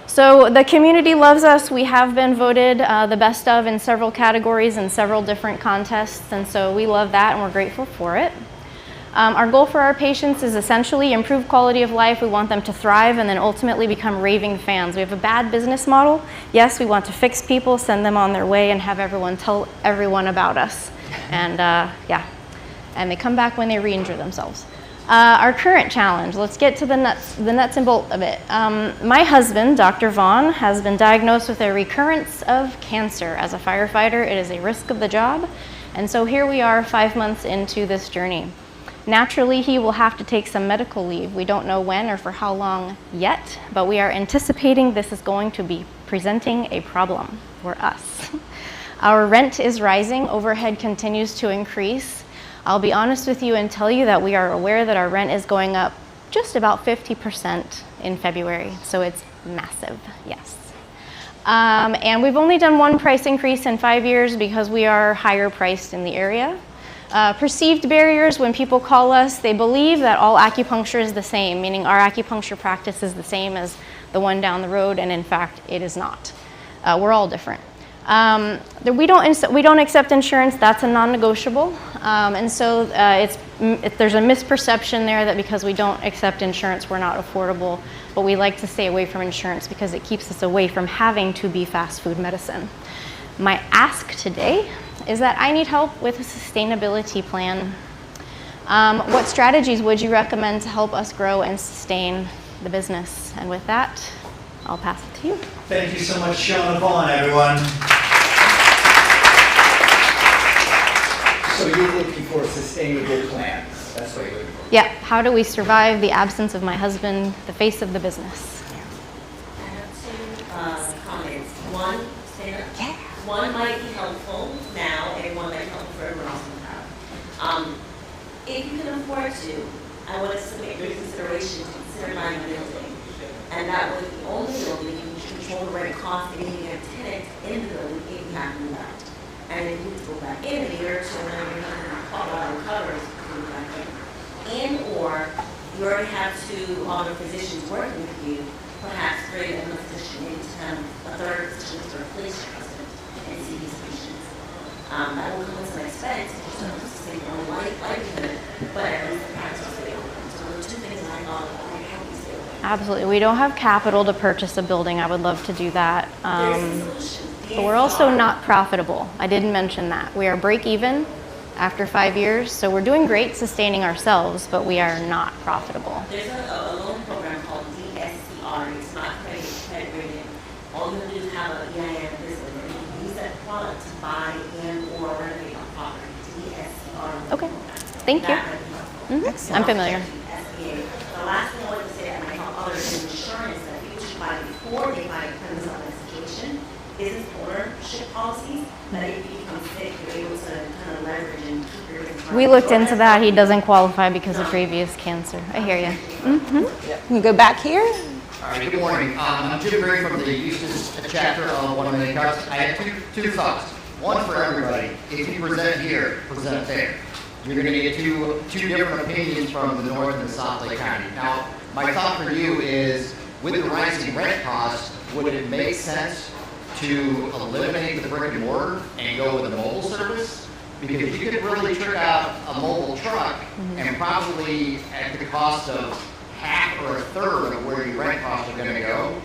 Speaker 13: So the community loves us. We have been voted the best of in several categories in several different contests, and so we love that and we're grateful for it. Our goal for our patients is essentially improved quality of life. We want them to thrive and then ultimately become raving fans. We have a bad business model. Yes, we want to fix people, send them on their way, and have everyone tell everyone about us. And yeah, and they come back when they re-injure themselves. Our current challenge, let's get to the nuts and bolts of it. My husband, Dr. Vaughn, has been diagnosed with a recurrence of cancer. As a firefighter, it is a risk of the job. And so here we are 5 months into this journey. Naturally, he will have to take some medical leave. We don't know when or for how long yet, but we are anticipating this is going to be presenting a problem for us. Our rent is rising, overhead continues to increase. I'll be honest with you and tell you that we are aware that our rent is going up just about 50% in February, so it's massive, yes. And we've only done one price increase in 5 years because we are higher priced in the area. Perceived barriers, when people call us, they believe that all acupuncture is the same, meaning our acupuncture practice is the same as the one down the road, and in fact, it is not. We're all different. We don't accept insurance, that's a non-negotiable. And so there's a misperception there that because we don't accept insurance, we're not affordable, but we like to stay away from insurance because it keeps us away from having to be fast food medicine. My ask today is that I need help with a sustainability plan. What strategies would you recommend to help us grow and sustain the business? And with that, I'll pass it to you.
Speaker 1: Thank you so much, Shauna Vaughn, everyone. So you're looking for a sustainable plan. That's what you're looking for.
Speaker 13: Yeah, how do we survive the absence of my husband, the face of the business?
Speaker 3: I have two comments. One, stand up. Yeah. One might be helpful now, and one might be helpful for everyone else in the crowd. If you can afford to, I want to submit your consideration to consider buying a building. And that would be the only building you can control the rent cost and you have a tenant in the building if you have to move out. And if you need to go back in a year or two, whenever you're recovers, you can move back in. And or you already have two other physicians working with you, perhaps bring another physician in to have a third physician to replace your husband and see these patients. That will come with some expense, if you don't sustain your own livelihood, but at least the practice will stay open. So those are two things that I thought would help you stay open.
Speaker 13: Absolutely. We don't have capital to purchase a building. I would love to do that. But we're also not profitable. I didn't mention that. We are break even after 5 years, so we're doing great sustaining ourselves, but we are not profitable.
Speaker 3: There's a loan program called DSCR. It's not credit rated. All you have to do is have an EIN business, and you can use that product to buy and or renovate a property. DSCR.
Speaker 13: Okay. Thank you. I'm familiar.
Speaker 3: The last thing I want to say that might help others in insurance that people should buy before they buy depends on the situation. Business ownership policies that if you become sick, you're able to kind of leverage and keep your business.
Speaker 13: We looked into that. He doesn't qualify because of previous cancer. I hear you. Can you go back here?
Speaker 14: All right, good morning. I'm Jim Gray from the Eustis chapter of 1 Million Cups. I have two thoughts. One for everybody. If you present here, present there. You're going to get two different opinions from the North and the South Lake County. Now, my thought for you is, with the rising rent costs, would it make sense to eliminate the brick and mortar and go with a mobile service? Because you could really trick out a mobile truck and probably at the cost of half or a third of where your rent costs are going to go,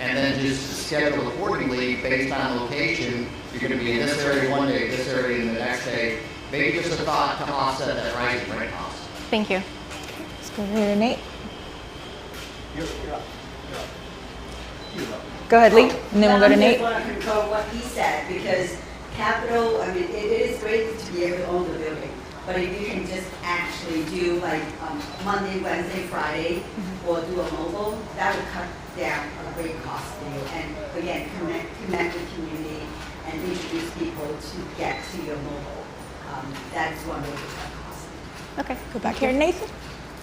Speaker 14: and then just schedule accordingly based on location. You're going to be in this area one day, this area in the next day. Maybe just a thought to offset that rising rent cost.
Speaker 13: Thank you. Let's go here to Nate.
Speaker 1: You're up.
Speaker 2: Go ahead, Lee, and then we'll go to Nate.
Speaker 5: I just want to concur what he said, because capital, I mean, it is great to be able to own the building, but if you can just actually do like Monday, Wednesday, Friday, or do a mobile, that would cut down a great cost for you. And again, connect with community and introduce people to get to your mobile. That's one way to cut costs.
Speaker 2: Okay, go back here to Nathan.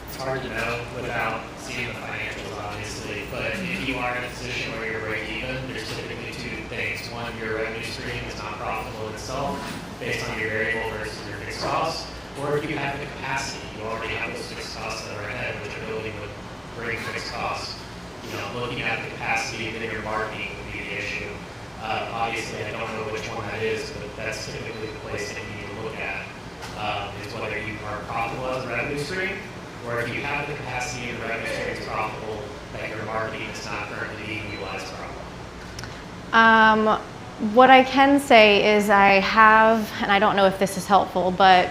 Speaker 7: It's hard to know without seeing the financials, obviously, but if you are in a position where you're break even, there's typically two things. One, your revenue stream is not profitable in itself based on your variable versus your fixed costs, or if you have the capacity, you already have those fixed costs that are ahead, which a building would bring fixed costs. You know, looking at the capacity and then your marketing would be the issue. Obviously, I don't know which one that is, but that's typically the place that you need to look at, is whether you are profitable as a revenue stream, or if you have the capacity and the revenue stream is profitable, that your marketing is not currently being utilized properly.
Speaker 13: What I can say is I have, and I don't know if this is helpful, but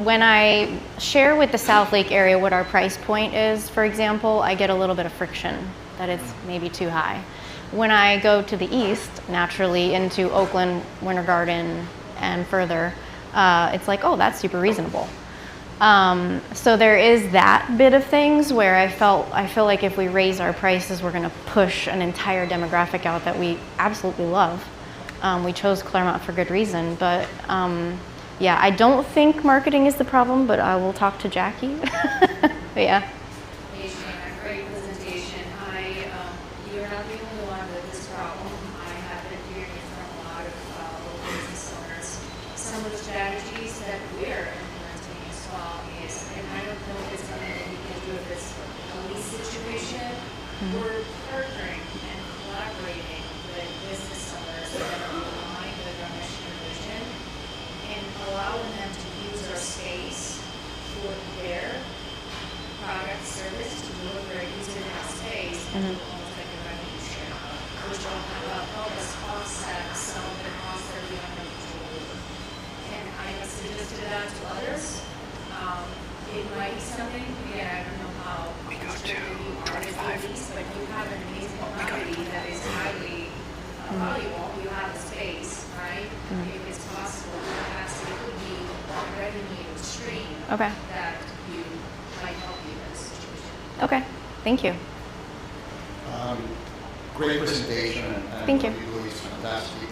Speaker 13: when I share with the South Lake area what our price point is, for example, I get a little bit of friction that it's maybe too high. When I go to the east, naturally into Oakland, Winter Garden, and further, it's like, oh, that's super reasonable. So there is that bit of things where I feel like if we raise our prices, we're going to push an entire demographic out that we absolutely love. We chose Clermont for good reason, but yeah, I don't think marketing is the problem, but I will talk to Jackie. But yeah.
Speaker 15: Great presentation. You're not the only one with this problem. I have been hearing it from a lot of local business owners. Some of the strategies that we're implementing as well is, and I don't know if it's something that you can do with this lease situation, we're partnering and collaborating with business owners that are aligned with our mission and vision, and allowing them to use our space for their product, service, to deliver it using that space, and almost like a revenue share, which will help us offset some of the costs that we are able to deliver. And I have suggested that to others. It might be something, again, I don't know how you are as a lease, but you have an amazing commodity that is highly valuable. You have the space, right? If it's possible, perhaps it could be a revenue stream that you might help you in this situation.
Speaker 13: Okay, thank you.
Speaker 14: Great presentation, and
Speaker 13: Thank you.
Speaker 14: what you do is fantastic.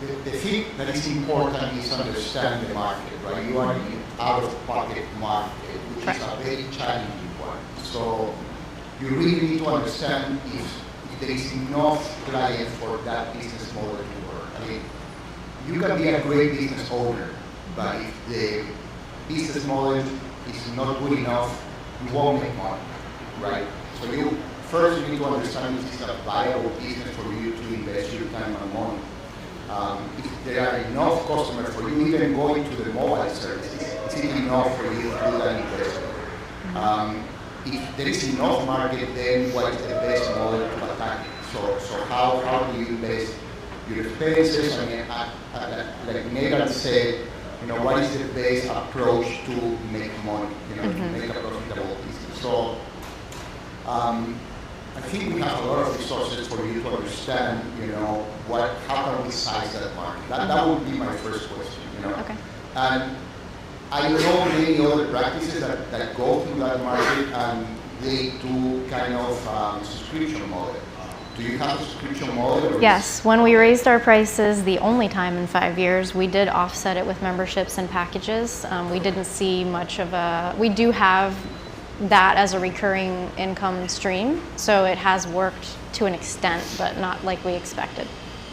Speaker 14: The thing that is important is understand the market, right? You are in the out-of-pocket market, which is a very challenging one. So you really need to understand if there is enough clients for that business model to work. I mean, you can be a great business owner, but if the business model is not good enough, you won't make money, right? So first you need to understand if it's a viable business for you to invest your time and money. If there are enough customers for you, even going to the mobile services, it's enough for you to do that investment. If there is enough market, then what is the best model to attack it? So how do you invest your expenses? I mean, like Megan said, what is the best approach to make money, to make a profitable business? So I think we have a lot of resources for you to understand, how can we size that market? That would be my first question,
Speaker 13: Okay.
Speaker 14: And I know many other practices that go through that market and they do kind of subscription model. Do you have a subscription model?
Speaker 13: Yes, when we raised our prices the only time in 5 years, we did offset it with memberships and packages. We didn't see much of we do have that as a recurring income stream, so it has worked to an extent, but not like we expected.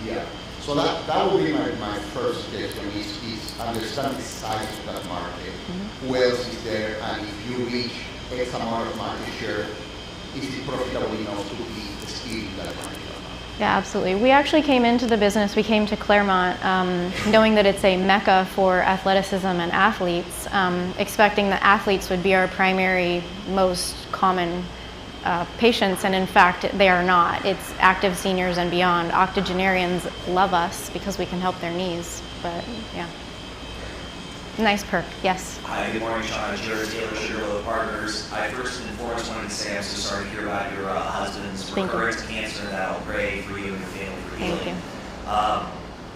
Speaker 14: Yeah, so that would be my first question is understand the size of that market, who else is there, and if you reach X amount of market share, is it profitable enough to be still in that market?
Speaker 13: Yeah, absolutely. We actually came into the business, we came to Clermont knowing that it's a mecca for athleticism and athletes, expecting that athletes would be our primary, most common patients, and in fact, they are not. It's active seniors and beyond. Octogenarians love us because we can help their knees, but yeah. Nice perk, yes.
Speaker 4: Hi, good morning, Sean. Jared Taylor, Sugarloaf Partners. I first and foremost wanted to say I'm so sorry to hear about your husband's recurrent cancer, and I'll pray for you and your family for healing.
Speaker 13: Thank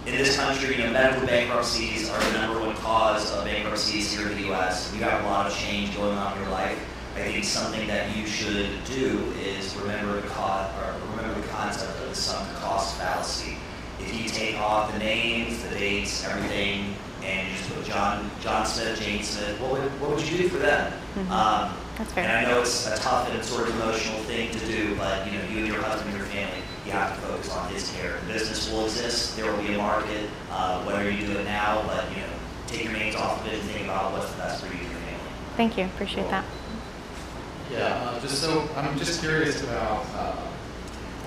Speaker 13: you.
Speaker 4: In this country, medical bankruptcies are the #1 cause of bankruptcies here in the U.S. You have a lot of change going on in your life. I think something that you should do is remember the concept of the sunk cost fallacy. If you take off the names, the dates, everything, and you just put John Smith, Jane Smith, what would you do for them?
Speaker 13: That's fair.
Speaker 4: And I know it's a tough and sort of emotional thing to do, but you and your husband and your family, you have to focus on his care. The business will exist, there will be a market, whether you do it now, but take your names off of it and think about what's the best for you and your family.
Speaker 13: Thank you, appreciate that.
Speaker 16: Yeah, I'm just curious about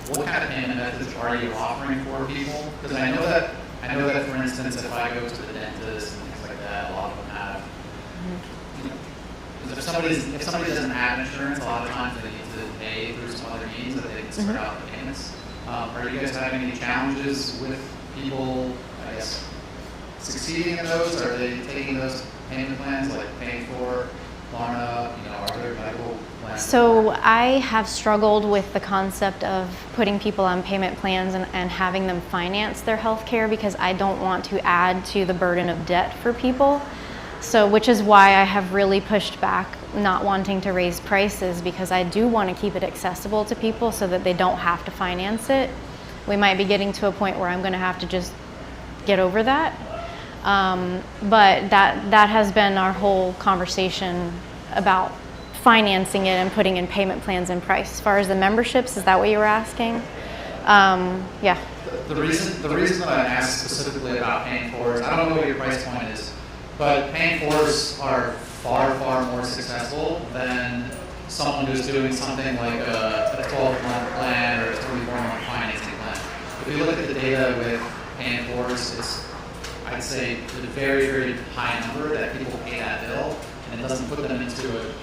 Speaker 16: what kind of payment methods are you offering for people? Because I know that, for instance, if I go to the dentist and things like that, a lot of them have, if somebody doesn't have insurance, a lot of times they need to pay through some other means that they can spread out the payments. Are you guys having any challenges with people, I guess, succeeding in those? Are they taking those payment plans, like paying for Klarna? Are there medical plans?
Speaker 13: So I have struggled with the concept of putting people on payment plans and having them finance their health care because I don't want to add to the burden of debt for people. So, which is why I have really pushed back not wanting to raise prices, because I do want to keep it accessible to people so that they don't have to finance it. We might be getting to a point where I'm going to have to just get over that. But that has been our whole conversation about financing it and putting in payment plans and price. As far as the memberships, is that what you were asking? Yeah.
Speaker 16: The reason that I asked specifically about paying fors, I don't know what your price point is, but paying fors are far, far more successful than someone who's doing something like a 12-month plan or a 24-month financing plan. If you look at the data with paying fors, it's, I'd say, a very, very high number that people pay that bill, and it doesn't put them into a,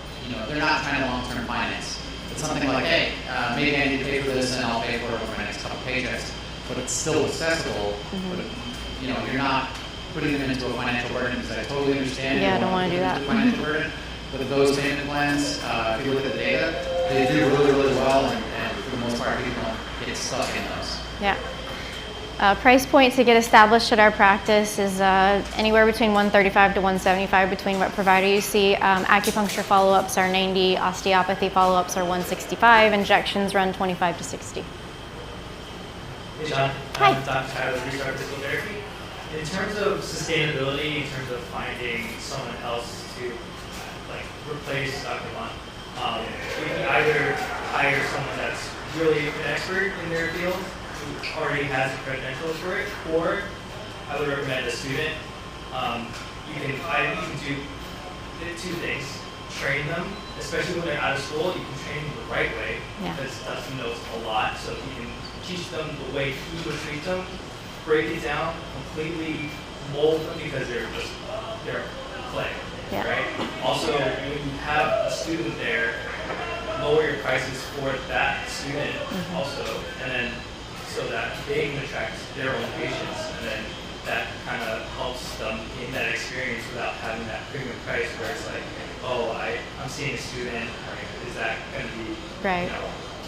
Speaker 16: they're not trying to long-term finance. It's something like, hey, maybe I need to pay for this and I'll pay for it over my next couple paychecks, but it's still accessible. But you're not putting them into a financial burden, because I totally understand.
Speaker 13: Yeah, I don't want to do that.
Speaker 16: Financial burden, but those payment plans, if you look at the data, they do really, really well, and for the most part, people don't get stuck in those.
Speaker 13: Yeah. Price point to get established at our practice is anywhere between $135 to $175 between what provider you see. Acupuncture follow-ups are $90, osteopathy follow-ups are $165, injections run $25 to $60.
Speaker 12: Hey John,
Speaker 13: Hi.
Speaker 12: I'm Dr. Tyler, Restart Physical Therapy. In terms of sustainability, in terms of finding someone else to replace Dr. Vaughn, we can either hire someone that's really an expert in their field, who already has the credentials for it, or I would recommend a student. You can do two things: train them, especially when they're out of school. You can train them the right way, because Dustin knows a lot, so you can teach them the way he would treat them, break it down, completely mold them, because they're clay, right? Also, when you have a student there, lower your prices for that student also, and then so that they can attract their own patients, and then that kind of helps them gain that experience without having that premium price where it's like, oh, I'm seeing a student, is that going to be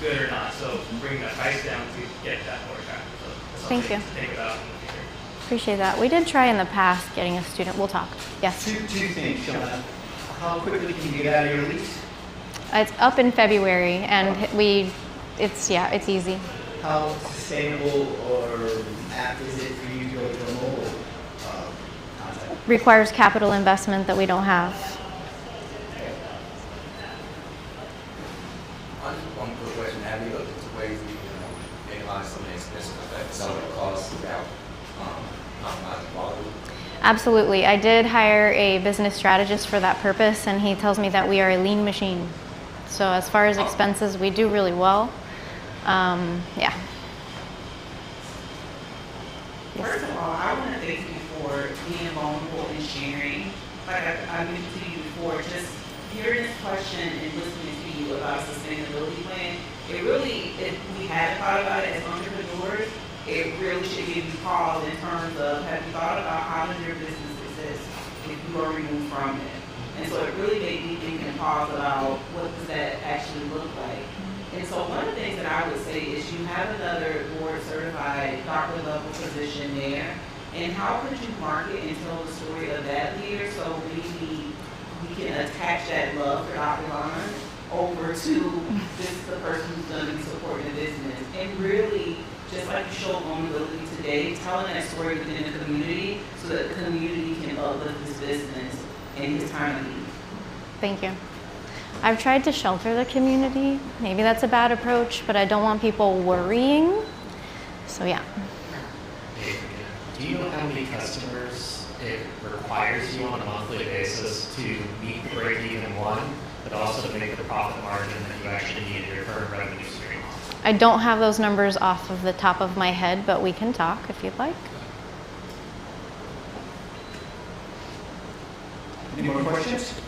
Speaker 12: good or not? So bring the price down to get that more attractive. So that's
Speaker 13: Thank
Speaker 12: something
Speaker 13: you.
Speaker 12: to think about in the future.
Speaker 13: Appreciate that. We did try in the past getting a student. We'll talk. Yes.
Speaker 1: Two things, Shona. How quickly can you get out of your lease?
Speaker 13: It's up in February, and it's easy.
Speaker 1: How sustainable or apt is it for you to go to a mobile concept?
Speaker 13: Requires capital investment that we don't have.
Speaker 17: One quick question: have you looked into ways you minimize some of the expensive effects, some of the costs without compromising quality?
Speaker 13: Absolutely. I did hire a business strategist for that purpose, and he tells me that we are a lean machine. So as far as expenses, we do really well. Yeah.
Speaker 18: First of all, I want to thank you for being vulnerable and sharing. Like I mentioned to you before, just hearing this question and listening to you about a sustainability plan, if we hadn't thought about it as entrepreneurs, it really should give you pause in terms of, have you thought about how does your business exist if you are removed from it? And so it really made me think and pause about what does that actually look like. And so one of the things that I would say is you have another board certified doctor level position there, and how could you market and tell the story of that leader so maybe we can attach that love for Dr. Vaughn over to this is the person who's going to be supporting the business, and really, just like you showed vulnerability today, telling that story within the community so that the community can uplift this business in his time of need.
Speaker 13: Thank you. I've tried to shelter the community. Maybe that's a bad approach, but I don't want people worrying. So yeah.
Speaker 7: Do you know how many customers it requires you on a monthly basis to meet the break-even one, but also to make the profit margin that you actually need in your current revenue stream?
Speaker 13: I don't have those numbers off of the top of my head, but we can talk if you'd like.
Speaker 1: Any more questions?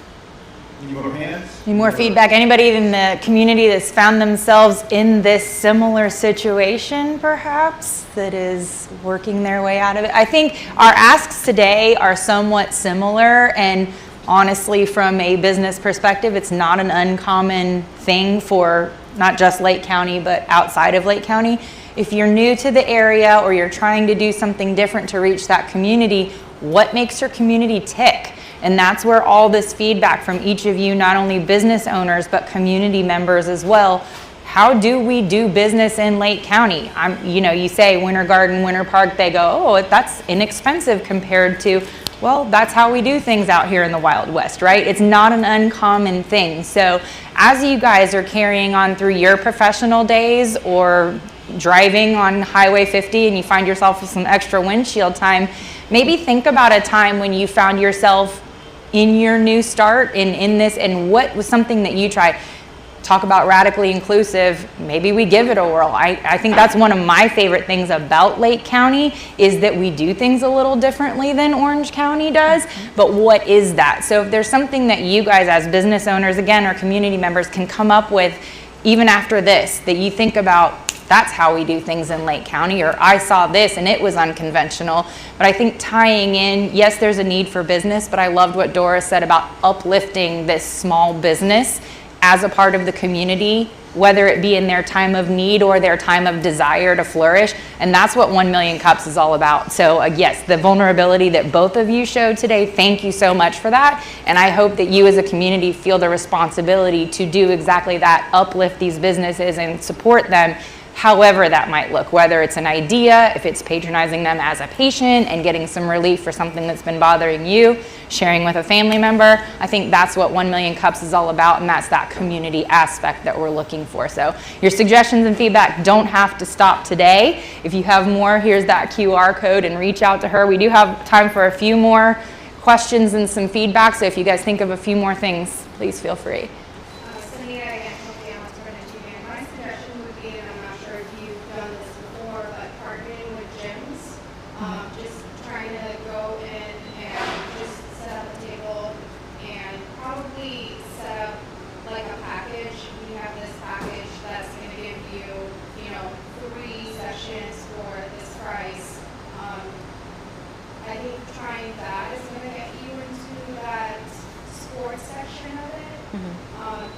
Speaker 1: Any more hands?
Speaker 2: Any more feedback? Anybody in the community that's found themselves in this similar situation, perhaps, that is working their way out of it? I think our asks today are somewhat similar, and honestly, from a business perspective, it's not an uncommon thing for not just Lake County, but outside of Lake County. If you're new to the area or you're trying to do something different to reach that community, what makes your community tick? And that's where all this feedback from each of you, not only business owners, but community members as well. How do we do business in Lake County? You say Winter Garden, Winter Park, they go, oh, that's inexpensive compared to, well, that's how we do things out here in the Wild West, right? It's not an uncommon thing. So as you guys are carrying on through your professional days or driving on Highway 50 and you find yourself with some extra windshield time, maybe think about a time when you found yourself in your new start in this, and what was something that you tried. Talk about radically inclusive, maybe we give it a whirl. I think that's one of my favorite things about Lake County is that we do things a little differently than Orange County does, but what is that? So if there's something that you guys as business owners, again, or community members can come up with even after this, that you think about, that's how we do things in Lake County, or I saw this and it was unconventional. But I think tying in, yes, there's a need for business, but I loved what Doris said about uplifting this small business as a part of the community, whether it be in their time of need or their time of desire to flourish. And that's what 1 Million Cups is all about. So yes, the vulnerability that both of you showed today, thank you so much for that. And I hope that you as a community feel the responsibility to do exactly that, uplift these businesses and support them however that might look, whether it's an idea, if it's patronizing them as a patient and getting some relief for something that's been bothering you, sharing with a family member. I think that's what 1 Million Cups is all about, and that's that community aspect that we're looking for. So your suggestions and feedback don't have to stop today. If you have more, here's that QR code and reach out to her. We do have time for a few more questions and some feedback, so if you guys think of a few more things, please feel free.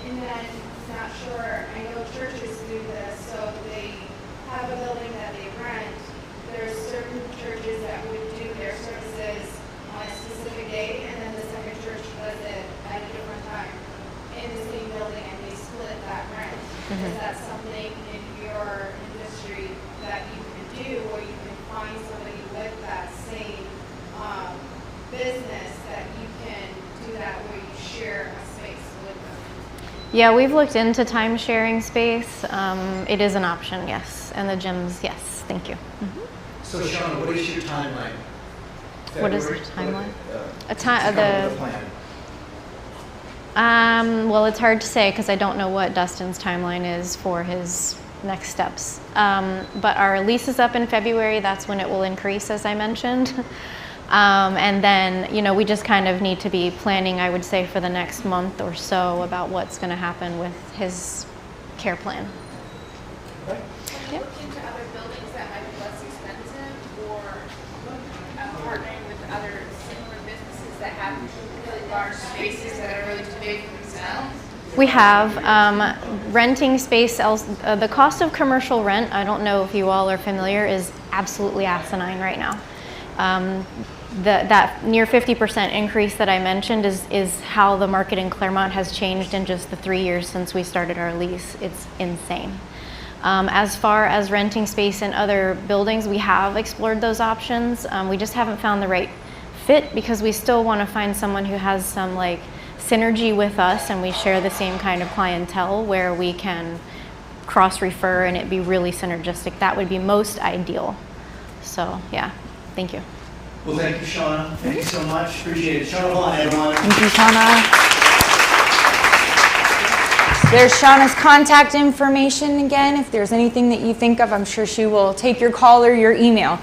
Speaker 9: And then, not sure, I know churches do this, so they have a building that they rent. There's certain churches that would do their services on a specific day, and then the second church does it at a different time in the same building, and they split that rent. Is that something in your industry that you can do, or you can find somebody with that same business that you can do that where you share a space with them?
Speaker 13: Yeah, we've looked into time sharing space. It is an option, yes. And the gyms, yes. Thank you.
Speaker 1: So, Shauna, what is your timeline?
Speaker 13: What is the timeline?
Speaker 1: The plan.
Speaker 13: Well, it's hard to say because I don't know what Dustin's timeline is for his next steps. But our lease is up in February. That's when it will increase, as I mentioned. And then, we just kind of need to be planning, I would say, for the next month or so about what's going to happen with his care plan.
Speaker 6: Have you looked into other buildings that might be less expensive, or partnering with other similar businesses that have really large spaces that are really too big for themselves?
Speaker 13: We have renting space. The cost of commercial rent, I don't know if you all are familiar, is absolutely asinine right now. That near 50% increase that I mentioned is how the market in Clermont has changed in just the 3 years since we started our lease. It's insane. As far as renting space in other buildings, we have explored those options. We just haven't found the right fit because we still want to find someone who has some synergy with us and we share the same kind of clientele where we can cross-refer and it be really synergistic. That would be most ideal. So yeah, thank you.
Speaker 1: Well, thank you, Shauna. Thank you so much. Appreciate it. Shauna, hold on, everyone.
Speaker 2: Thank you, Shauna. There's Shauna's contact information again. If there's anything that you think of, I'm sure she will take your call or your email.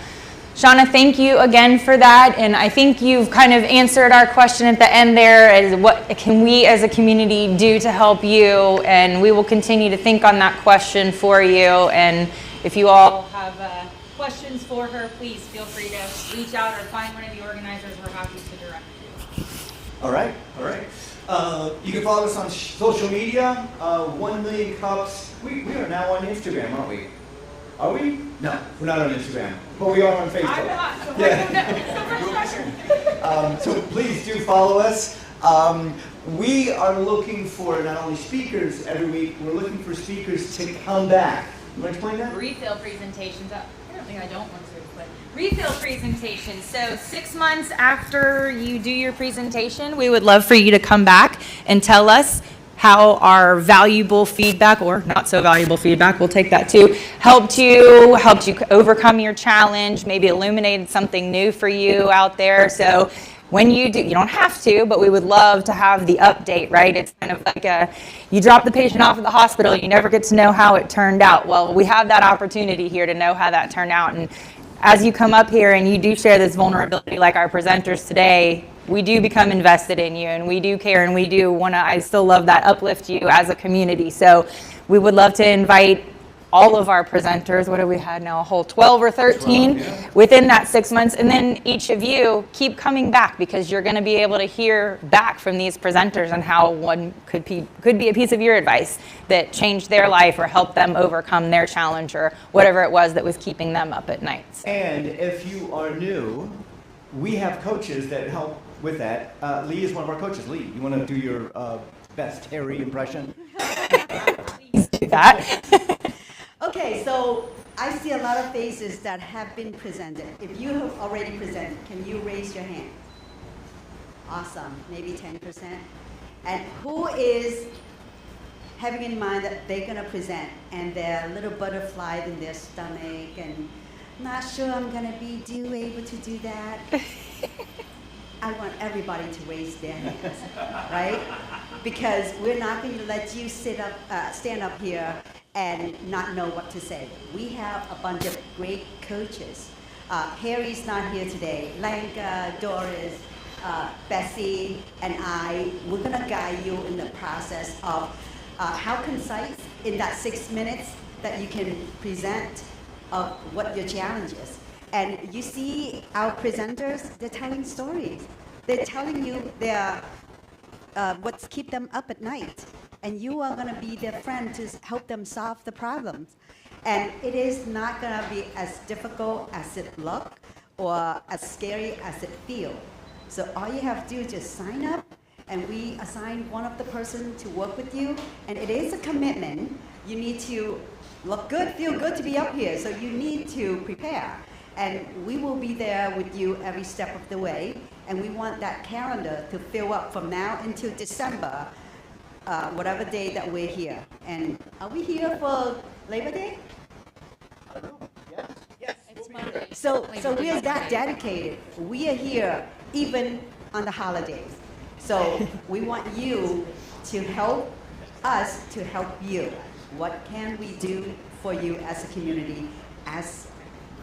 Speaker 2: Shauna, thank you again for that, and I think you've kind of answered our question at the end there, as what can we as a community do to help you, and we will continue to think on that question for you, and if you all have questions for her, please feel free to reach out or find one of the organizers. We're happy to direct you.
Speaker 1: All right, all right. You can follow us on social media, 1 Million Cups. We are now on Instagram, aren't we? Are we? No, we're not on Instagram, but we are on Facebook.
Speaker 2: I'm not, so
Speaker 1: Yeah. So please do follow us. We are looking for not only speakers every week, we're looking for speakers to come back. You want to explain that?
Speaker 2: Refill presentations. Apparently I don't want to, but refill presentations. So 6 months after you do your presentation, we would love for you to come back and tell us how our valuable feedback, or not so valuable feedback, we'll take that too, helped you overcome your challenge, maybe illuminated something new for you out there. So when you do, you don't have to, but we would love to have the update, right? It's kind of like you drop the patient off at the hospital, you never get to know how it turned out. Well, we have that opportunity here to know how that turned out. And as you come up here and you do share this vulnerability like our presenters today, we do become invested in you, and we do care, and we do want to, I still love that, uplift you as a community. So we would love to invite all of our presenters, what have we had now, a whole 12 or 13 within that 6 months, and then each of you keep coming back, because you're going to be able to hear back from these presenters on how one could be a piece of your advice that changed their life or helped them overcome their challenge or whatever it was that was keeping them up at night.
Speaker 1: And if you are new, we have coaches that help with that. Lee is one of our coaches. Lee, you want to do your best Harry impression?
Speaker 2: Please do that.
Speaker 5: Okay, so I see a lot of faces that have been presented. If you have already presented, can you raise your hand? Awesome, maybe 10%. And who is having in mind that they're gonna present and there are little butterflies in their stomach and not sure I'm gonna be able to do that? I want everybody to raise their hands, right? Because we're not going to let you stand up here and not know what to say. We have a bunch of great coaches. Harry's not here today. Lanka, Doris, Bessie, and we're going to guide you in the process of how concise in that 6 minutes that you can present of what your challenge is. And you see our presenters, they're telling stories. They're telling you what's keep them up at night. And you are gonna be their friend to help them solve the problems. And it is not gonna be as difficult as it looks or as scary as it feels. So all you have to do is just sign up, and we assign one of the person to work with you. And it is a commitment. You need to look good, feel good to be up here. So you need to prepare. And we will be there with you every step of the way. And we want that calendar to fill up from now until December, whatever day that we're here. And are we here for Labor Day?
Speaker 1: Yes.
Speaker 2: It's Monday.
Speaker 5: So we are that dedicated. We are here even on the holidays. So we want you to help us to help you. What can we do for you as a community? As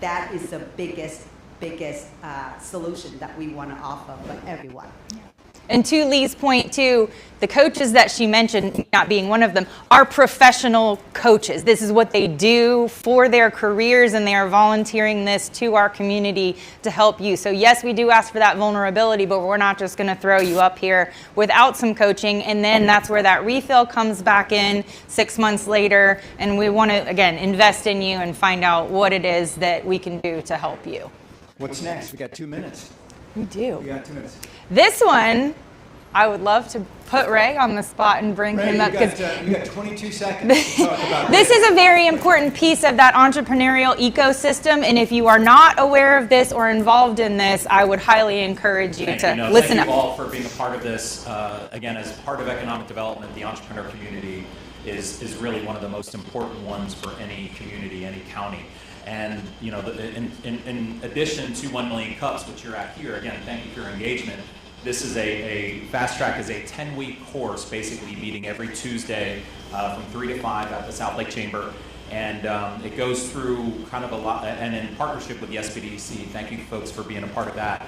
Speaker 5: that is the biggest solution that we want to offer for everyone.
Speaker 2: And to Lee's point too, the coaches that she mentioned, not being one of them, are professional coaches. This is what they do for their careers, and they are volunteering this to our community to help you. So yes, we do ask for that vulnerability, but we're not just going to throw you up here without some coaching. And then that's where that refill comes back in 6 months later. And we want to, again, invest in you and find out what it is that we can do to help you.
Speaker 1: What's next? We got 2 minutes.
Speaker 2: We do.
Speaker 1: We got 2 minutes.
Speaker 2: This one, I would love to put Ray on the spot and bring him up.
Speaker 1: You got 22 seconds to talk about
Speaker 2: This is a very important piece of that entrepreneurial ecosystem, and if you are not aware of this or involved in this, I would highly encourage you to listen up.
Speaker 19: Thank you all for being a part of this. Again, as part of economic development, the entrepreneur community is really one of the most important ones for any community, any county. And you know, in addition to 1 Million Cups, which you're at here, again, thank you for your engagement. This is a Fast Track is a 10-week course, basically meeting every Tuesday from 3 to 5 at the South Lake Chamber. And it goes through kind of a lot, and in partnership with the SBDC, thank you folks for being a part of that.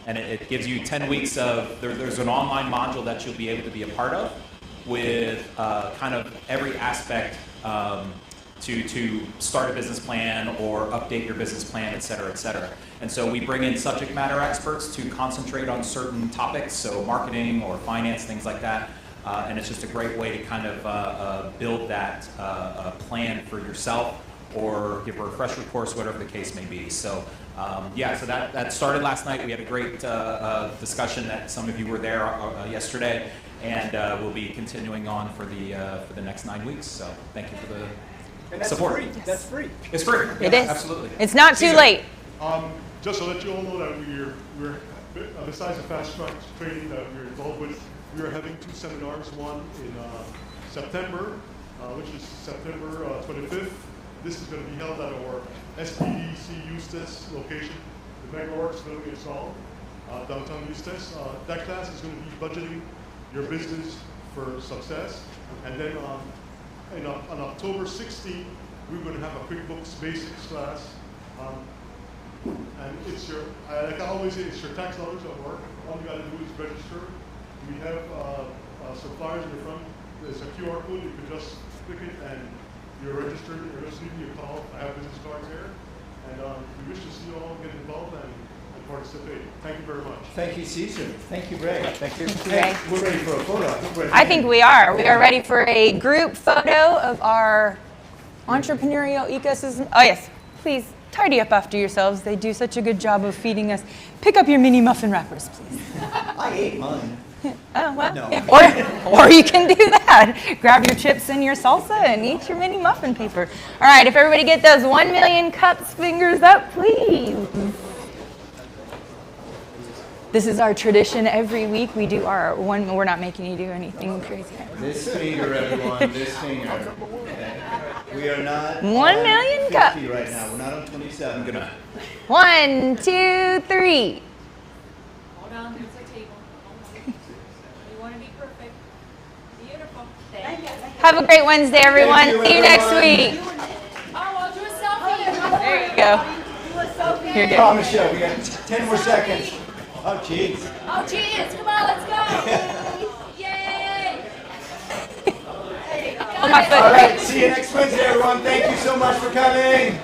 Speaker 19: And it gives you 10 weeks of, there's an online module that you'll be able to be a part of with kind of every aspect to start a business plan or update your business plan, et cetera, et cetera. And so we bring in subject matter experts to concentrate on certain topics, so marketing or finance, things like that. And it's just a great way to kind of build that plan for yourself or give a refresher course, whatever the case may be. So yeah, so that started last night. We had a great discussion that some of you were there yesterday, and we'll be continuing on for the next 9 weeks. So thank you for the
Speaker 1: And that's
Speaker 19: support.
Speaker 1: free. That's free.
Speaker 19: It's free.
Speaker 2: It
Speaker 19: Yeah,
Speaker 2: is.
Speaker 19: Absolutely.
Speaker 2: It's not too late.
Speaker 20: Just to let you all know that we're besides the fast track training that we're involved with, we are having 2 seminars. One in September, which is September 25th. This is going to be held at our SBDC Eustis location. The megaworks is going to be installed downtown Eustis. That class is going to be budgeting your business for success. And then on October 16th, we're going to have a QuickBooks Basics class. And it's your, like I always say, it's your tax dollars at work. All you got to do is register. We have some flyers in the front. There's a QR code. You can just click it and you're registered. You're just leaving your call. I have business cards here. And we wish to see you all get involved and participate. Thank you very much.
Speaker 1: Thank you, Caesar. Thank you, Ray. Thank you.
Speaker 2: Ray.
Speaker 1: We're ready for a photo.
Speaker 2: I think we are. We are ready for a group photo of our entrepreneurial ecosystem. Oh yes, please tidy up after yourselves. They do such a good job of feeding us. Pick up your mini muffin wrappers, please.
Speaker 1: I ate mine.
Speaker 2: Oh, well,
Speaker 1: No.
Speaker 2: yeah. Or you can do that. Grab your chips and your salsa and eat your mini muffin paper. All right, if everybody get those 1 million cups fingers up, please. This is our tradition. Every week we do our one. We're not making you do anything crazy.
Speaker 1: This finger, everyone. This finger. We are not
Speaker 2: 1
Speaker 1: on
Speaker 2: million
Speaker 1: 50
Speaker 2: cups.
Speaker 1: right now. We're not on 27. Good enough.
Speaker 2: 1, 2, 3.
Speaker 11: Hold on, there's a table. We want to be perfect. Beautiful. Thank you.
Speaker 2: Have a great Wednesday, everyone.
Speaker 1: Thank you,
Speaker 2: See you next
Speaker 1: everyone.
Speaker 2: week.
Speaker 11: Oh, I'll do a selfie.
Speaker 2: There you go.
Speaker 11: Do a selfie.
Speaker 2: Here you go.
Speaker 1: Promise you, we got 10 more seconds. Oh, jeez.
Speaker 11: Oh, cheers. Come on, let's go. Yay.
Speaker 2: Oh, my foot.
Speaker 1: All right, see you next Wednesday, everyone. Thank you so much for coming.